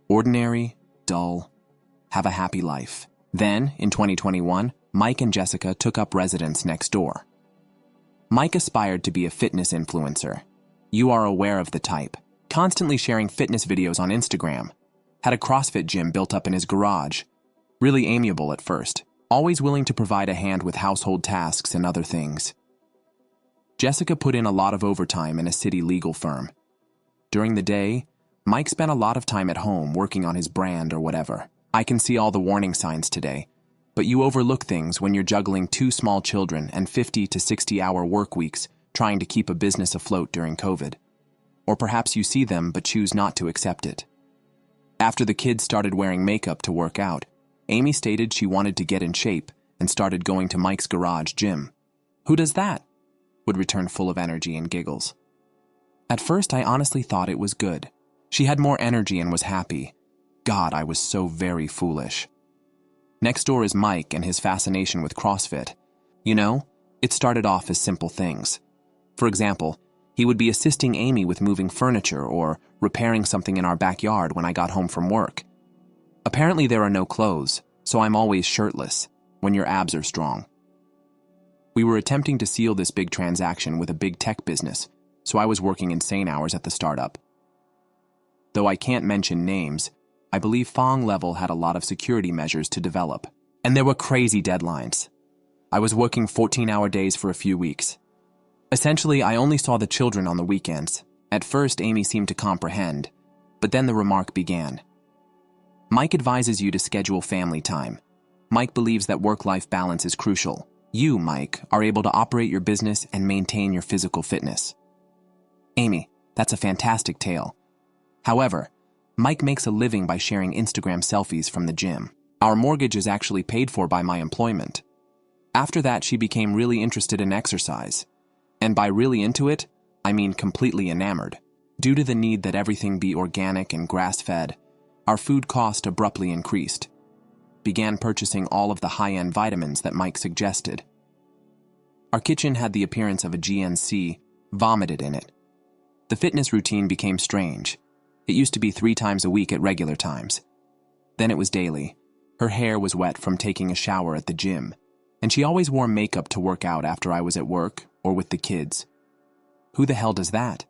S1: Ordinary, dull, have a happy life. Then, in 2021, Mike and Jessica took up residence next door. Mike aspired to be a fitness influencer. You are aware of the type. Constantly sharing fitness videos on Instagram. Had a CrossFit gym built up in his garage. Really amiable at first. Always willing to provide a hand with household tasks and other things. Jessica put in a lot of overtime in a city legal firm. During the day, Mike spent a lot of time at home working on his brand or whatever. I can see all the warning signs today, but you overlook things when you're juggling 2 small children and 50 to 60-hour work weeks trying to keep a business afloat during COVID. Or perhaps you see them but choose not to accept it. After the kids started wearing makeup to work out, Amy stated she wanted to get in shape and started going to Mike's garage gym. "Who does that?" would return full of energy and giggles. At first, I honestly thought it was good. She had more energy and was happy. God, I was so very foolish. Next door is Mike and his fascination with CrossFit. You know, it started off as simple things. For example, he would be assisting Amy with moving furniture or repairing something in our backyard when I got home from work. Apparently there are no clothes, so I'm always shirtless when your abs are strong. We were attempting to seal this big transaction with a big tech business, so I was working insane hours at the startup. Though I can't mention names, I believe Fong Level had a lot of security measures to develop, and there were crazy deadlines. I was working 14-hour days for a few weeks. Essentially, I only saw the children on the weekends. At first, Amy seemed to comprehend, but then the remark began. Mike advises you to schedule family time. Mike believes that work-life balance is crucial. You, Mike, are able to operate your business and maintain your physical fitness. Amy, that's a fantastic tale. However, Mike makes a living by sharing Instagram selfies from the gym. Our mortgage is actually paid for by my employment. After that, she became really interested in exercise. And by really into it, I mean completely enamored. Due to the need that everything be organic and grass-fed, our food cost abruptly increased. Began purchasing all of the high-end vitamins that Mike suggested. Our kitchen had the appearance of a GNC, vomited in it. The fitness routine became strange. It used to be 3 times a week at regular times. Then it was daily. Her hair was wet from taking a shower at the gym, and she always wore makeup to work out after I was at work or with the kids. Who the hell does that?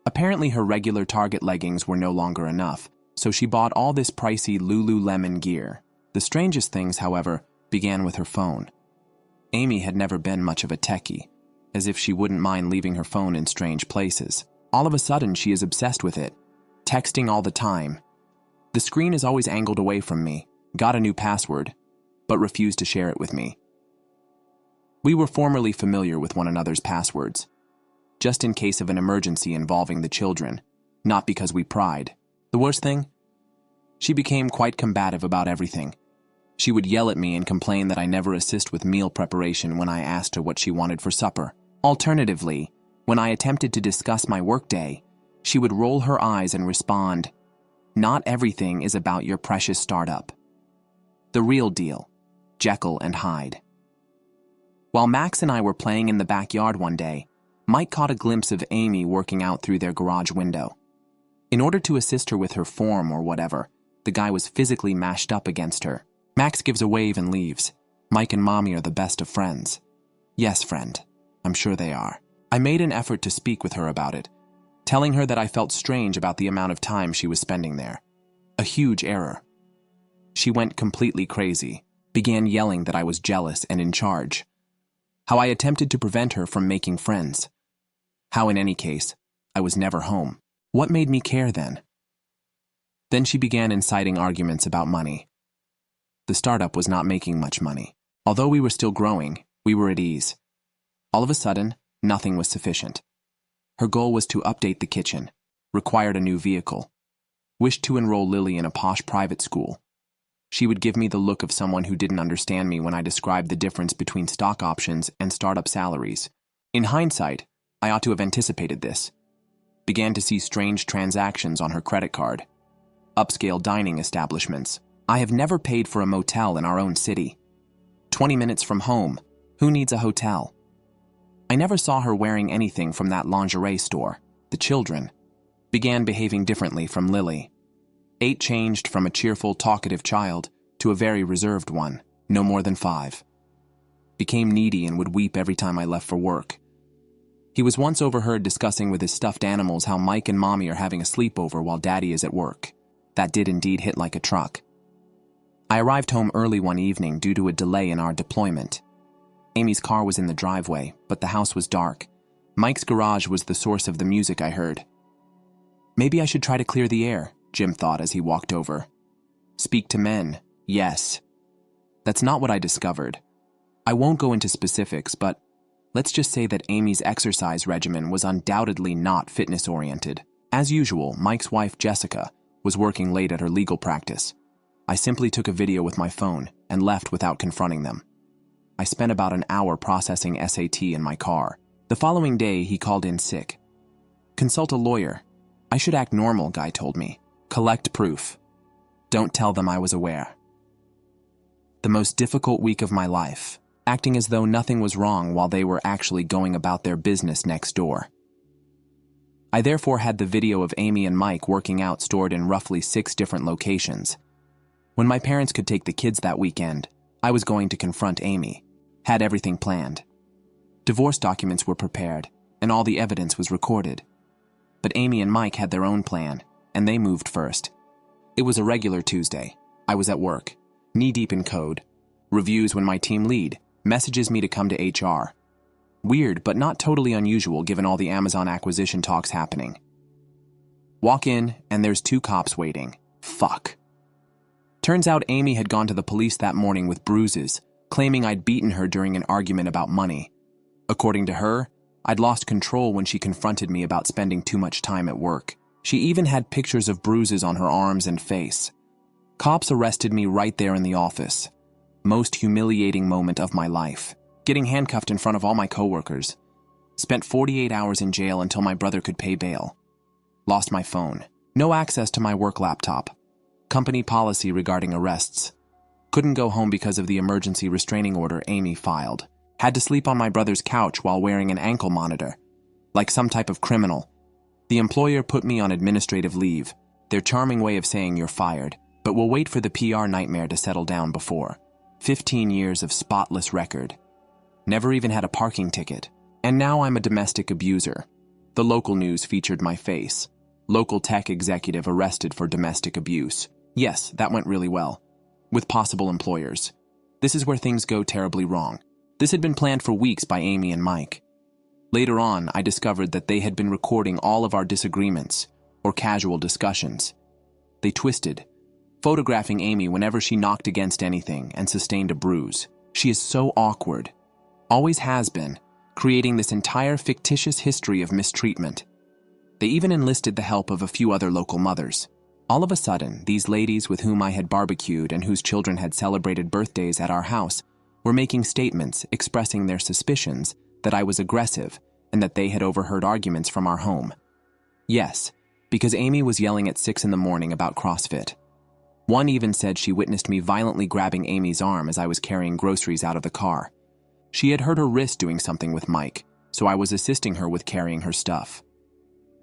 S1: Apparently her regular Target leggings were no longer enough, so she bought all this pricey Lululemon gear. The strangest things, however, began with her phone. Amy had never been much of a techie, as if she wouldn't mind leaving her phone in strange places. All of a sudden, she is obsessed with it, texting all the time. The screen is always angled away from me, got a new password, but refused to share it with me. We were formerly familiar with one another's passwords, just in case of an emergency involving the children, not because we pried. The worst thing? She became quite combative about everything. She would yell at me and complain that I never assist with meal preparation when I asked her what she wanted for supper. Alternatively, when I attempted to discuss my workday, she would roll her eyes and respond, "Not everything is about your precious startup." The real deal, Jekyll and Hyde. While Max and I were playing in the backyard one day, Mike caught a glimpse of Amy working out through their garage window. In order to assist her with her form or whatever, the guy was physically mashed up against her. Max gives a wave and leaves. Mike and Mommy are the best of friends. Yes, friend. I'm sure they are. I made an effort to speak with her about it, telling her that I felt strange about the amount of time she was spending there. A huge error. She went completely crazy, began yelling that I was jealous and in charge. How I attempted to prevent her from making friends. How, in any case, I was never home. What made me care then? Then she began inciting arguments about money. The startup was not making much money. Although we were still growing, we were at ease. All of a sudden, nothing was sufficient. Her goal was to update the kitchen, required a new vehicle, wished to enroll Lily in a posh private school. She would give me the look of someone who didn't understand me when I described the difference between stock options and startup salaries. In hindsight, I ought to have anticipated this. Began to see strange transactions on her credit card. Upscale dining establishments. I have never paid for a motel in our own city. 20 minutes from home. Who needs a hotel? I never saw her wearing anything from that lingerie store. The children began behaving differently from Lily. 8 changed from a cheerful, talkative child to a very reserved one, no more than 5. Became needy and would weep every time I left for work. He was once overheard discussing with his stuffed animals how Mike and Mommy are having a sleepover while Daddy is at work. That did indeed hit like a truck. I arrived home early one evening due to a delay in our deployment. Amy's car was in the driveway, but the house was dark. Mike's garage was the source of the music I heard. Maybe I should try to clear the air, Jim thought as he walked over. Speak to men, yes. That's not what I discovered. I won't go into specifics, but let's just say that Amy's exercise regimen was undoubtedly not fitness-oriented. As usual, Mike's wife, Jessica, was working late at her legal practice. I simply took a video with my phone and left without confronting them. I spent about an hour processing SAT in my car. The following day, he called in sick. Consult a lawyer. I should act normal, Guy told me. Collect proof. Don't tell them I was aware. The most difficult week of my life, acting as though nothing was wrong while they were actually going about their business next door. I therefore had the video of Amy and Mike working out stored in roughly 6 different locations. When my parents could take the kids that weekend, I was going to confront Amy. Had everything planned. Divorce documents were prepared, and all the evidence was recorded. But Amy and Mike had their own plan, and they moved first. It was a regular Tuesday. I was at work, knee-deep in code. Reviews when my team lead messages me to come to HR. Weird, but not totally unusual given all the Amazon acquisition talks happening. Walk in, and there's 2 cops waiting. Fuck. Turns out Amy had gone to the police that morning with bruises, claiming I'd beaten her during an argument about money. According to her, I'd lost control when she confronted me about spending too much time at work. She even had pictures of bruises on her arms and face. Cops arrested me right there in the office. Most humiliating moment of my life. Getting handcuffed in front of all my coworkers. Spent 48 hours in jail until my brother could pay bail. Lost my phone. No access to my work laptop. Company policy regarding arrests. Couldn't go home because of the emergency restraining order Amy filed. Had to sleep on my brother's couch while wearing an ankle monitor. Like some type of criminal. The employer put me on administrative leave. Their charming way of saying you're fired, but we'll wait for the PR nightmare to settle down before. 15 years of spotless record. Never even had a parking ticket. And now I'm a domestic abuser. The local news featured my face. Local tech executive arrested for domestic abuse. Yes, that went really well. With possible employers. This is where things go terribly wrong. This had been planned for weeks by Amy and Mike. Later on, I discovered that they had been recording all of our disagreements or casual discussions. They twisted, photographing Amy whenever she knocked against anything and sustained a bruise. She is so awkward. Always has been, creating this entire fictitious history of mistreatment. They even enlisted the help of a few other local mothers. All of a sudden, these ladies with whom I had barbecued and whose children had celebrated birthdays at our house were making statements expressing their suspicions that I was aggressive and that they had overheard arguments from our home. Yes, because Amy was yelling at 6 in the morning about CrossFit. One even said she witnessed me violently grabbing Amy's arm as I was carrying groceries out of the car. She had hurt her wrist doing something with Mike, so I was assisting her with carrying her stuff.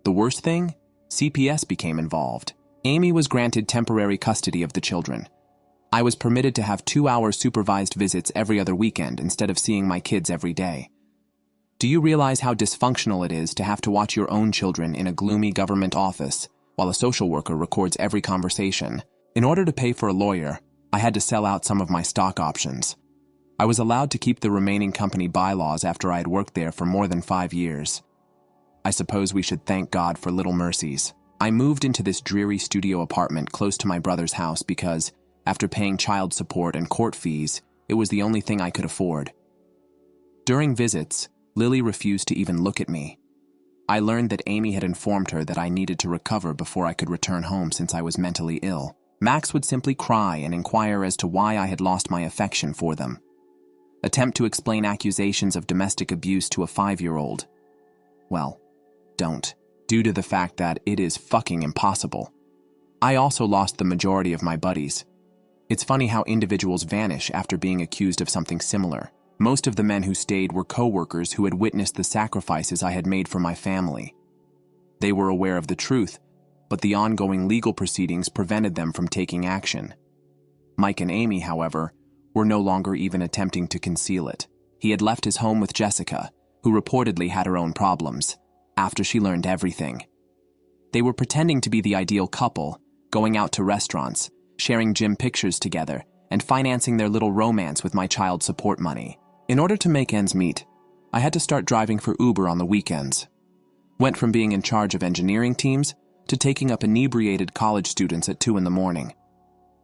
S1: The worst thing? CPS became involved. Amy was granted temporary custody of the children. I was permitted to have 2-hour supervised visits every other weekend instead of seeing my kids every day. Do you realize how dysfunctional it is to have to watch your own children in a gloomy government office while a social worker records every conversation? In order to pay for a lawyer, I had to sell out some of my stock options. I was allowed to keep the remaining company bylaws after I had worked there for more than 5 years. I suppose we should thank God for little mercies. I moved into this dreary studio apartment close to my brother's house because, after paying child support and court fees, it was the only thing I could afford. During visits, Lily refused to even look at me. I learned that Amy had informed her that I needed to recover before I could return home since I was mentally ill. Max would simply cry and inquire as to why I had lost my affection for them. Attempt to explain accusations of domestic abuse to a 5-year-old. Well, don't. Due to the fact that it is fucking impossible. I also lost the majority of my buddies. It's funny how individuals vanish after being accused of something similar. Most of the men who stayed were co-workers who had witnessed the sacrifices I had made for my family. They were aware of the truth, but the ongoing legal proceedings prevented them from taking action. Mike and Amy, however, were no longer even attempting to conceal it. He had left his home with Jessica, who reportedly had her own problems, after she learned everything. They were pretending to be the ideal couple, going out to restaurants, sharing gym pictures together, and financing their little romance with my child support money. In order to make ends meet, I had to start driving for Uber on the weekends. Went from being in charge of engineering teams to taking up inebriated college students at 2 in the morning.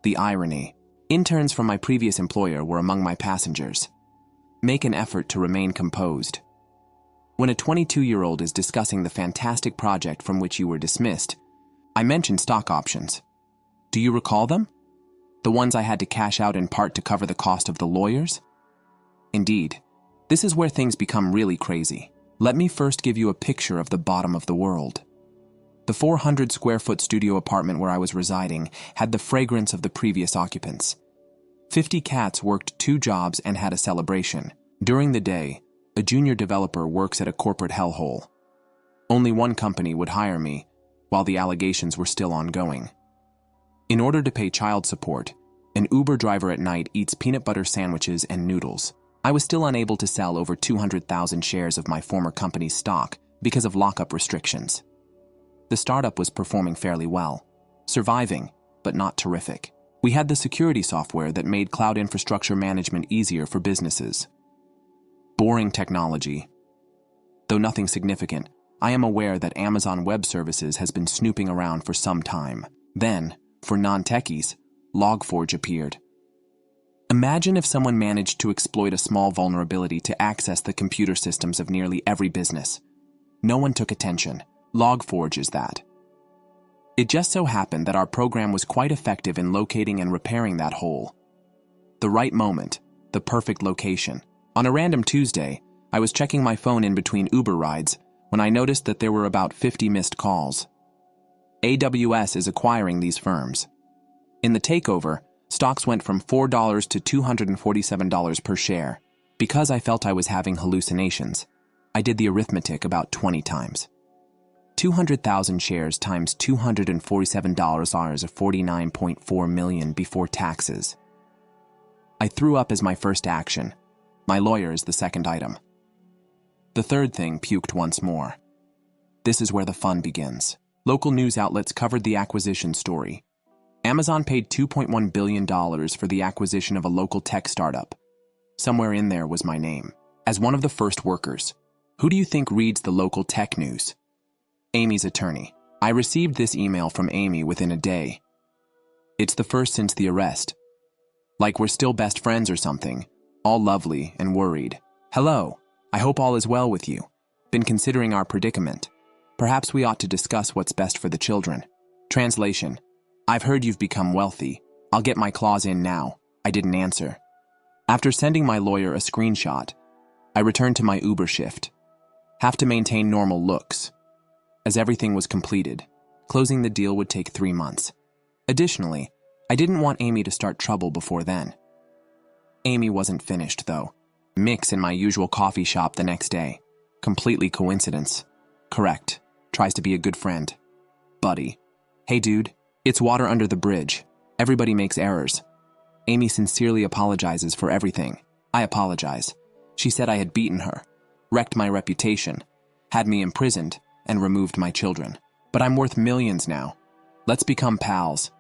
S1: The irony. Interns from my previous employer were among my passengers. Make an effort to remain composed. When a 22-year-old is discussing the fantastic project from which you were dismissed, I mentioned stock options. Do you recall them? The ones I had to cash out in part to cover the cost of the lawyers? Indeed, this is where things become really crazy. Let me first give you a picture of the bottom of the world. The 400-square-foot studio apartment where I was residing had the fragrance of the previous occupants. 50 cats worked 2 jobs and had a celebration. During the day, a junior developer works at a corporate hellhole. Only one company would hire me, while the allegations were still ongoing. In order to pay child support, an Uber driver at night eats peanut butter sandwiches and noodles. I was still unable to sell over 200,000 shares of my former company's stock because of lockup restrictions. The startup was performing fairly well, surviving, but not terrific. We had the security software that made cloud infrastructure management easier for businesses. Boring technology. Though nothing significant, I am aware that Amazon Web Services has been snooping around for some time. Then, for non-techies, Log4j appeared. Imagine if someone managed to exploit a small vulnerability to access the computer systems of nearly every business. No one took attention. Log4j is that. It just so happened that our program was quite effective in locating and repairing that hole. The right moment, the perfect location. On a random Tuesday, I was checking my phone in between Uber rides when I noticed that there were about 50 missed calls. AWS is acquiring these firms. In the takeover, stocks went from $4 to $247 per share. Because I felt I was having hallucinations, I did the arithmetic about 20 times. 200,000 shares times $247 are 49.4 million before taxes. I threw up as my first action. My lawyer is the second item. The third thing puked once more. This is where the fun begins. Local news outlets covered the acquisition story. Amazon paid $2.1 billion for the acquisition of a local tech startup. Somewhere in there was my name. As one of the first workers, who do you think reads the local tech news? Amy's attorney. I received this email from Amy within a day. It's the first since the arrest. Like we're still best friends or something. All lovely and worried. Hello, I hope all is well with you. Been considering our predicament. Perhaps we ought to discuss what's best for the children. Translation. I've heard you've become wealthy. I'll get my claws in now. I didn't answer. After sending my lawyer a screenshot, I returned to my Uber shift. Have to maintain normal looks. As everything was completed, closing the deal would take 3 months. Additionally, I didn't want Amy to start trouble before then. Amy wasn't finished, though. Mix in my usual coffee shop the next day. Completely coincidence. Correct. Tries to be a good friend. Buddy. Hey dude, it's water under the bridge. Everybody makes errors. Amy sincerely apologizes for everything. I apologize. She said I had beaten her, wrecked my reputation, had me imprisoned, and removed my children. But I'm worth millions now. Let's become pals.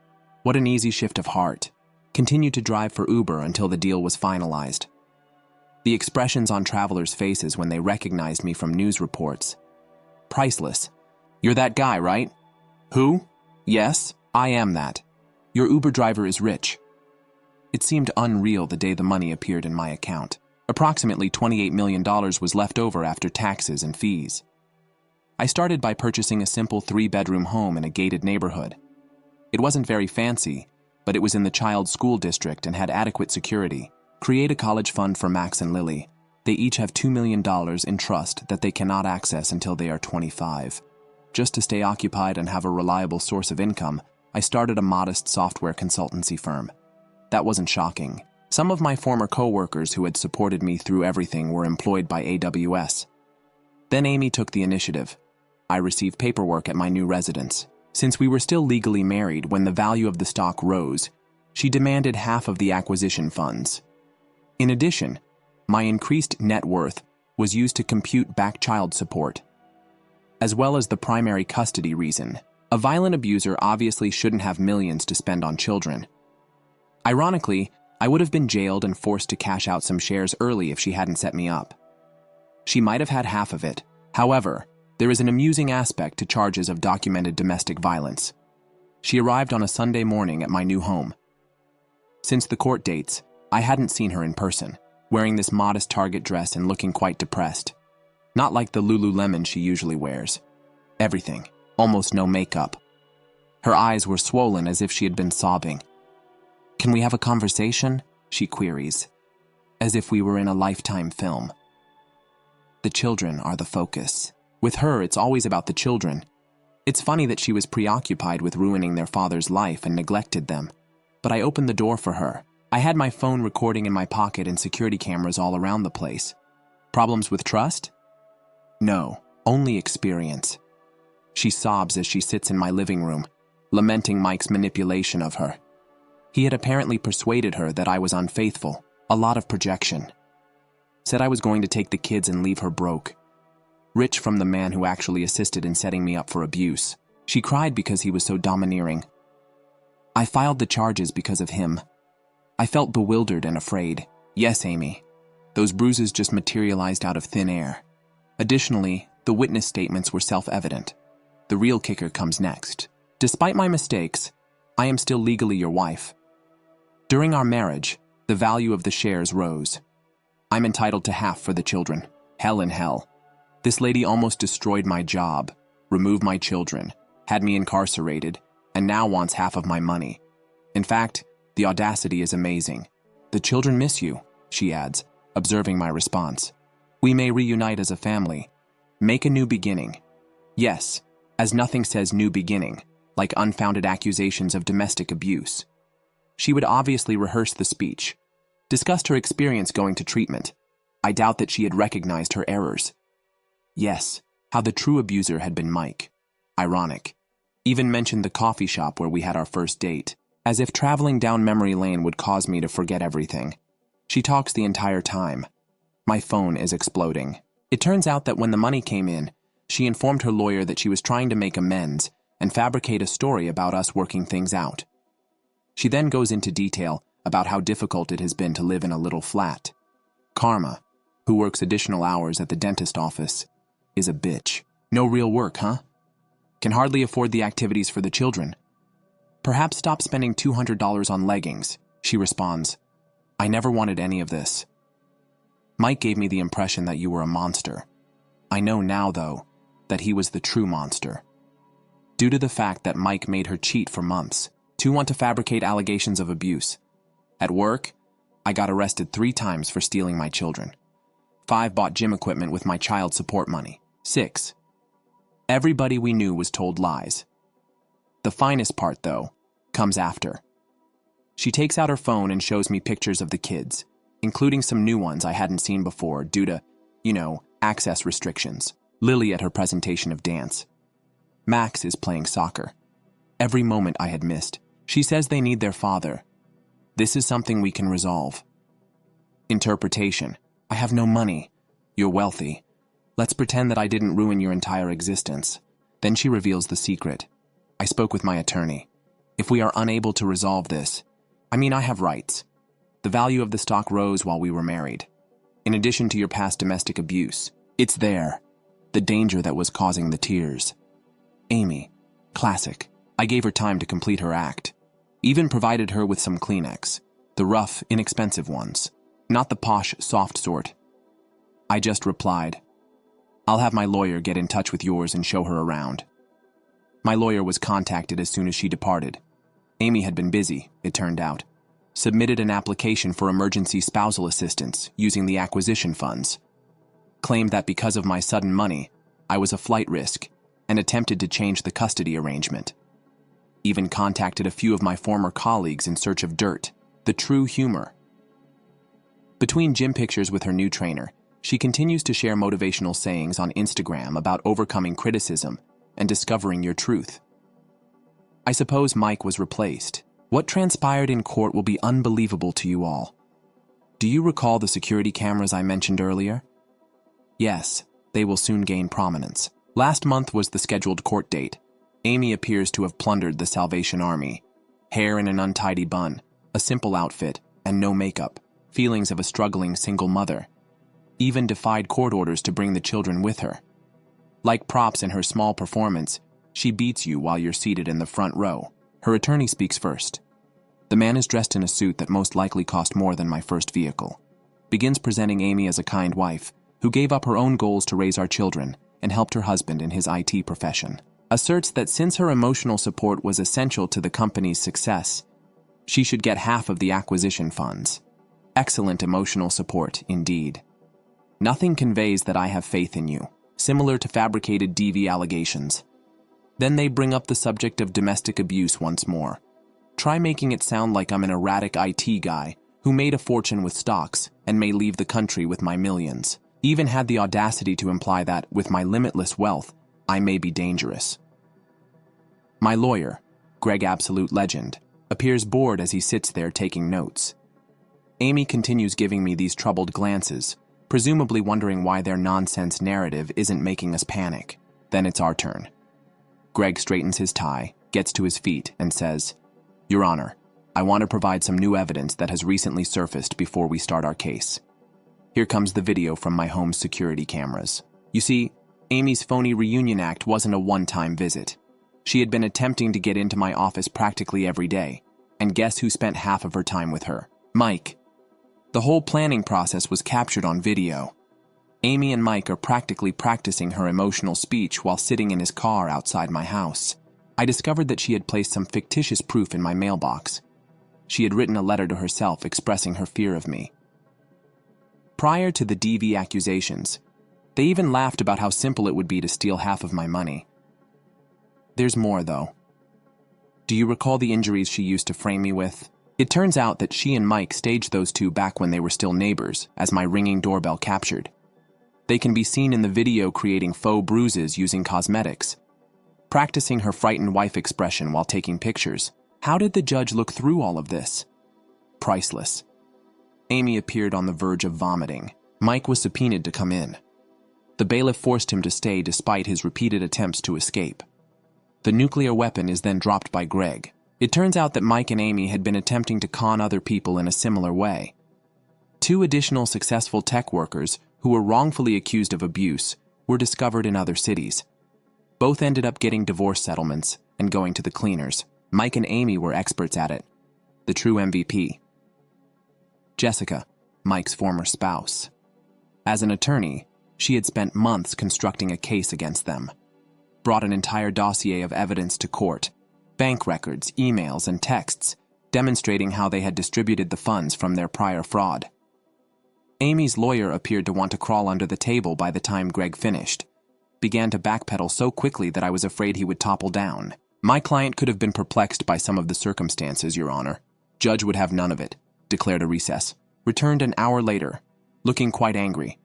S1: What an easy shift of heart. Continued to drive for Uber until the deal was finalized. The expressions on travelers' faces when they recognized me from news reports. Priceless. You're that guy, right? Who? Yes, I am that. Your Uber driver is rich. It seemed unreal the day the money appeared in my account. Approximately $28 million was left over after taxes and fees. I started by purchasing a simple 3-bedroom home in a gated neighborhood. It wasn't very fancy, but it was in the child's school district and had adequate security. Create a college fund for Max and Lily. They each have $2 million in trust that they cannot access until they are 25. Just to stay occupied and have a reliable source of income, I started a modest software consultancy firm. That wasn't shocking. Some of my former co-workers who had supported me through everything were employed by AWS. Then Amy took the initiative. I received paperwork at my new residence. Since we were still legally married when the value of the stock rose, she demanded half of the acquisition funds. In addition, my increased net worth was used to compute back child support, as well as the primary custody reason. A violent abuser obviously shouldn't have millions to spend on children. Ironically, I would have been jailed and forced to cash out some shares early if she hadn't set me up. She might have had half of it. However, there is an amusing aspect to charges of documented domestic violence. She arrived on a Sunday morning at my new home. Since the court dates, I hadn't seen her in person, wearing this modest Target dress and looking quite depressed. Not like the Lululemon she usually wears. Everything. Almost no makeup. Her eyes were swollen as if she had been sobbing. "Can we have a conversation?" she queries, as if we were in a Lifetime film. The children are the focus. With her, it's always about the children. It's funny that she was preoccupied with ruining their father's life and neglected them. But I opened the door for her. I had my phone recording in my pocket and security cameras all around the place. Problems with trust? No, only experience. She sobs as she sits in my living room, lamenting Mike's manipulation of her. He had apparently persuaded her that I was unfaithful, a lot of projection. Said I was going to take the kids and leave her broke. Rich from the man who actually assisted in setting me up for abuse. She cried because he was so domineering. I filed the charges because of him. I felt bewildered and afraid. Yes, Amy. Those bruises just materialized out of thin air. Additionally, the witness statements were self-evident. The real kicker comes next. Despite my mistakes, I am still legally your wife. During our marriage, the value of the shares rose. I'm entitled to half for the children. Hell in hell. This lady almost destroyed my job, removed my children, had me incarcerated, and now wants half of my money. In fact, the audacity is amazing. The children miss you, she adds, observing my response. We may reunite as a family. Make a new beginning. Yes, as nothing says new beginning, like unfounded accusations of domestic abuse. She would obviously rehearse the speech, discussed her experience going to treatment. I doubt that she had recognized her errors. Yes, how the true abuser had been Mike. Ironic. Even mentioned the coffee shop where we had our first date, as if traveling down memory lane would cause me to forget everything. She talks the entire time. My phone is exploding. It turns out that when the money came in, she informed her lawyer that she was trying to make amends and fabricate a story about us working things out. She then goes into detail about how difficult it has been to live in a little flat. Karma, who works additional hours at the dentist office, is a bitch. No real work, huh? Can hardly afford the activities for the children. Perhaps stop spending $200 on leggings, she responds. I never wanted any of this. Mike gave me the impression that you were a monster. I know now, though, that he was the true monster. Due to the fact that Mike made her cheat for months, 2 want to fabricate allegations of abuse. At work, I got arrested 3 times for stealing my children. 5 bought gym equipment with my child support money. 6. Everybody we knew was told lies. The finest part, though, comes after. She takes out her phone and shows me pictures of the kids, including some new ones I hadn't seen before due to, access restrictions. Lily at her presentation of dance. Max is playing soccer. Every moment I had missed. She says they need their father. This is something we can resolve. Interpretation. I have no money. You're wealthy. Let's pretend that I didn't ruin your entire existence. Then she reveals the secret. I spoke with my attorney. If we are unable to resolve this, I have rights. The value of the stock rose while we were married. In addition to your past domestic abuse, it's there. The danger that was causing the tears. Amy. Classic. I gave her time to complete her act. Even provided her with some Kleenex. The rough, inexpensive ones. Not the posh, soft sort. I just replied, I'll have my lawyer get in touch with yours and show her around. My lawyer was contacted as soon as she departed. Amy had been busy, it turned out. Submitted an application for emergency spousal assistance using the acquisition funds. Claimed that because of my sudden money, I was a flight risk and attempted to change the custody arrangement. Even contacted a few of my former colleagues in search of dirt, the true humor. Between gym pictures with her new trainer, she continues to share motivational sayings on Instagram about overcoming criticism and discovering your truth. I suppose Mike was replaced. What transpired in court will be unbelievable to you all. Do you recall the security cameras I mentioned earlier? Yes, they will soon gain prominence. Last month was the scheduled court date. Amy appears to have plundered the Salvation Army. Hair in an untidy bun, a simple outfit, and no makeup. Feelings of a struggling single mother. Even defied court orders to bring the children with her. Like props in her small performance, she beats you while you're seated in the front row. Her attorney speaks first. The man is dressed in a suit that most likely cost more than my first vehicle. Begins presenting Amy as a kind wife, who gave up her own goals to raise our children and helped her husband in his IT profession. Asserts that since her emotional support was essential to the company's success, she should get half of the acquisition funds. Excellent emotional support, indeed. Nothing conveys that I have faith in you, similar to fabricated DV allegations. Then they bring up the subject of domestic abuse once more. Try making it sound like I'm an erratic IT guy who made a fortune with stocks and may leave the country with my millions. Even had the audacity to imply that, with my limitless wealth, I may be dangerous. My lawyer, Greg Absolute Legend, appears bored as he sits there taking notes. Amy continues giving me these troubled glances, presumably wondering why their nonsense narrative isn't making us panic. Then it's our turn. Greg straightens his tie, gets to his feet, and says, Your Honor, I want to provide some new evidence that has recently surfaced before we start our case. Here comes the video from my home's security cameras. You see, Amy's phony reunion act wasn't a one-time visit. She had been attempting to get into my office practically every day, and guess who spent half of her time with her? Mike. The whole planning process was captured on video. Amy and Mike are practically practicing her emotional speech while sitting in his car outside my house. I discovered that she had placed some fictitious proof in my mailbox. She had written a letter to herself expressing her fear of me. Prior to the DV accusations, they even laughed about how simple it would be to steal half of my money. There's more, though. Do you recall the injuries she used to frame me with? It turns out that she and Mike staged those two back when they were still neighbors, as my ringing doorbell captured. They can be seen in the video creating faux bruises using cosmetics, practicing her frightened wife expression while taking pictures. How did the judge look through all of this? Priceless. Amy appeared on the verge of vomiting. Mike was subpoenaed to come in. The bailiff forced him to stay despite his repeated attempts to escape. The nuclear weapon is then dropped by Greg. It turns out that Mike and Amy had been attempting to con other people in a similar way. 2 additional successful tech workers who were wrongfully accused of abuse were discovered in other cities. Both ended up getting divorce settlements and going to the cleaners. Mike and Amy were experts at it. The true MVP. Jessica, Mike's former spouse. As an attorney, she had spent months constructing a case against them. Brought an entire dossier of evidence to court, bank records, emails, and texts demonstrating how they had distributed the funds from their prior fraud. Amy's lawyer appeared to want to crawl under the table by the time Greg finished, began to backpedal so quickly that I was afraid he would topple down. My client could have been perplexed by some of the circumstances, Your Honor. Judge would have none of it, declared a recess. Returned an hour later, looking quite angry.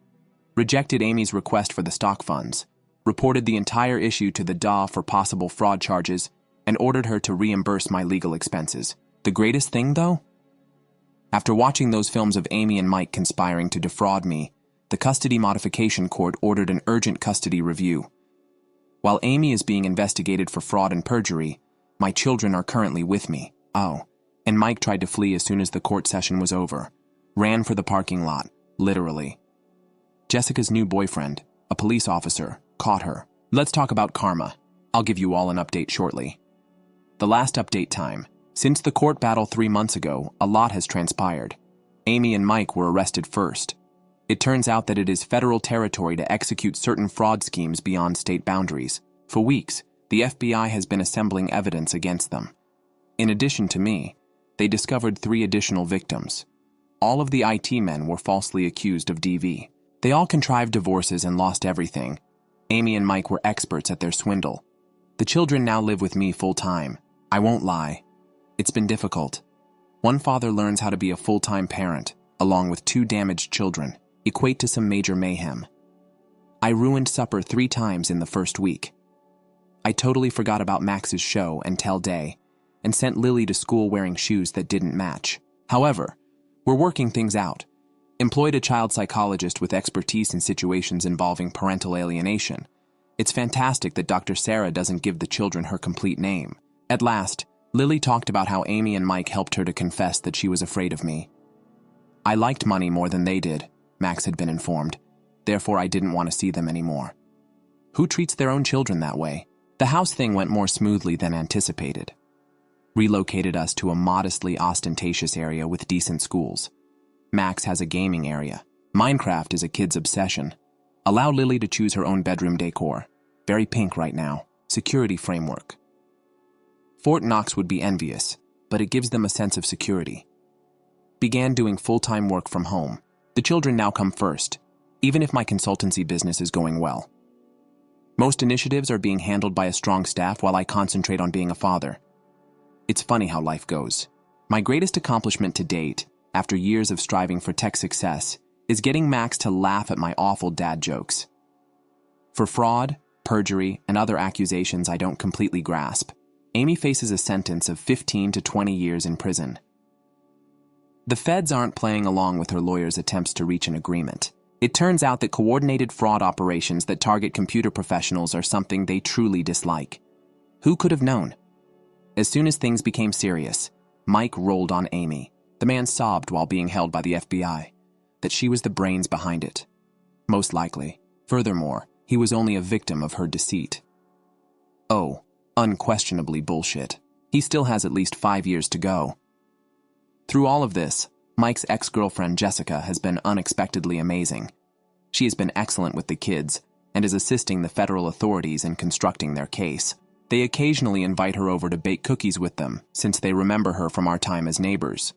S1: Rejected Amy's request for the stock funds, reported the entire issue to the DA for possible fraud charges, and ordered her to reimburse my legal expenses. The greatest thing, though? After watching those films of Amy and Mike conspiring to defraud me, the custody modification court ordered an urgent custody review. While Amy is being investigated for fraud and perjury, my children are currently with me. Oh, and Mike tried to flee as soon as the court session was over. Ran for the parking lot, literally. Jessica's new boyfriend, a police officer, caught her. Let's talk about karma. I'll give you all an update shortly. The last update time. Since the court battle 3 months ago, a lot has transpired. Amy and Mike were arrested first. It turns out that it is federal territory to execute certain fraud schemes beyond state boundaries. For weeks, the FBI has been assembling evidence against them. In addition to me, they discovered 3 additional victims. All of the IT men were falsely accused of DV. They all contrived divorces and lost everything. Amy and Mike were experts at their swindle. The children now live with me full-time. I won't lie. It's been difficult. One father learns how to be a full-time parent, along with 2 damaged children, equate to some major mayhem. I ruined supper 3 times in the first week. I totally forgot about Max's show and tell day, and sent Lily to school wearing shoes that didn't match. However, we're working things out. Employed a child psychologist with expertise in situations involving parental alienation. It's fantastic that Dr. Sarah doesn't give the children her complete name. At last, Lily talked about how Amy and Mike helped her to confess that she was afraid of me. I liked money more than they did, Max had been informed. Therefore, I didn't want to see them anymore. Who treats their own children that way? The house thing went more smoothly than anticipated. Relocated us to a modestly ostentatious area with decent schools. Max has a gaming area. Minecraft is a kid's obsession. Allow Lily to choose her own bedroom decor. Very pink right now. Security framework. Fort Knox would be envious, but it gives them a sense of security. Began doing full-time work from home. The children now come first, even if my consultancy business is going well. Most initiatives are being handled by a strong staff while I concentrate on being a father. It's funny how life goes. My greatest accomplishment to date, after years of striving for tech success, is getting Max to laugh at my awful dad jokes. For fraud, perjury, and other accusations I don't completely grasp, Amy faces a sentence of 15 to 20 years in prison. The feds aren't playing along with her lawyer's attempts to reach an agreement. It turns out that coordinated fraud operations that target computer professionals are something they truly dislike. Who could have known? As soon as things became serious, Mike rolled on Amy. The man sobbed while being held by the FBI, that she was the brains behind it. Most likely. Furthermore, he was only a victim of her deceit. Oh, unquestionably bullshit. He still has at least 5 years to go. Through all of this, Mike's ex-girlfriend Jessica has been unexpectedly amazing. She has been excellent with the kids and is assisting the federal authorities in constructing their case. They occasionally invite her over to bake cookies with them since they remember her from our time as neighbors.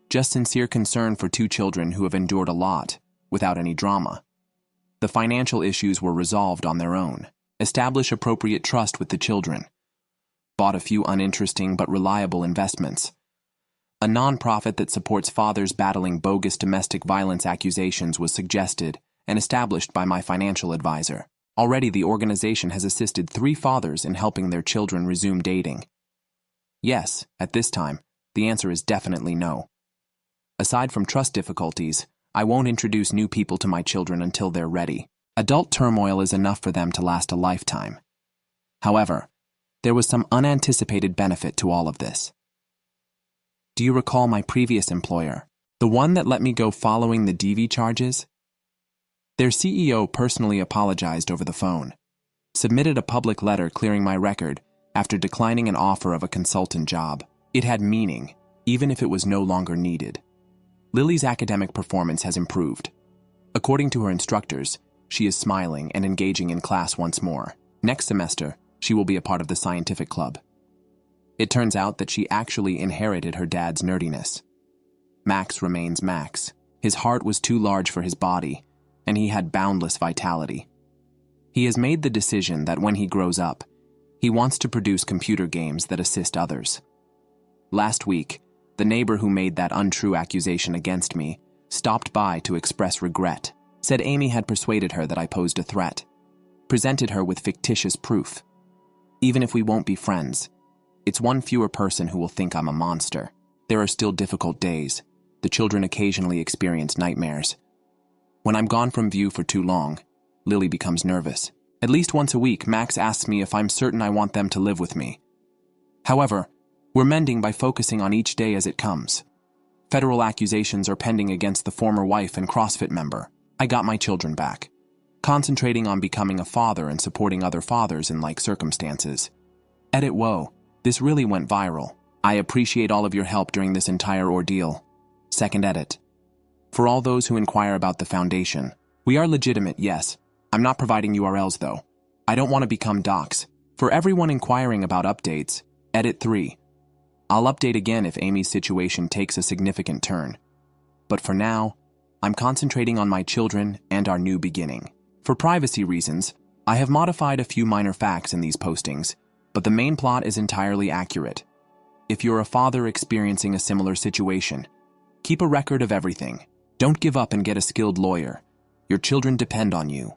S1: Just sincere concern for 2 children who have endured a lot without any drama. The financial issues were resolved on their own. Establish appropriate trust with the children. Bought a few uninteresting but reliable investments. A nonprofit that supports fathers battling bogus domestic violence accusations was suggested and established by my financial advisor. Already the organization has assisted 3 fathers in helping their children resume dating. Yes, at this time, the answer is definitely no. Aside from trust difficulties, I won't introduce new people to my children until they're ready. Adult turmoil is enough for them to last a lifetime. However, there was some unanticipated benefit to all of this. Do you recall my previous employer, the one that let me go following the DV charges? Their CEO personally apologized over the phone, submitted a public letter clearing my record after declining an offer of a consultant job. It had meaning, even if it was no longer needed. Lily's academic performance has improved. According to her instructors, she is smiling and engaging in class once more. Next semester, she will be a part of the scientific club. It turns out that she actually inherited her dad's nerdiness. Max remains Max. His heart was too large for his body, and he had boundless vitality. He has made the decision that when he grows up, he wants to produce computer games that assist others. Last week, the neighbor who made that untrue accusation against me stopped by to express regret, said Amy had persuaded her that I posed a threat, presented her with fictitious proof. Even if we won't be friends, it's one fewer person who will think I'm a monster. There are still difficult days. The children occasionally experience nightmares. When I'm gone from view for too long, Lily becomes nervous. At least once a week, Max asks me if I'm certain I want them to live with me. However, we're mending by focusing on each day as it comes. Federal accusations are pending against the former wife and CrossFit member. I got my children back, concentrating on becoming a father and supporting other fathers in like circumstances. Edit whoa, this really went viral. I appreciate all of your help during this entire ordeal. Second edit. For all those who inquire about the foundation, we are legitimate, yes. I'm not providing URLs though. I don't want to become docs. For everyone inquiring about updates, edit 3. I'll update again if Amy's situation takes a significant turn. But for now, I'm concentrating on my children and our new beginning. For privacy reasons, I have modified a few minor facts in these postings, but the main plot is entirely accurate. If you're a father experiencing a similar situation, keep a record of everything. Don't give up and get a skilled lawyer. Your children depend on you.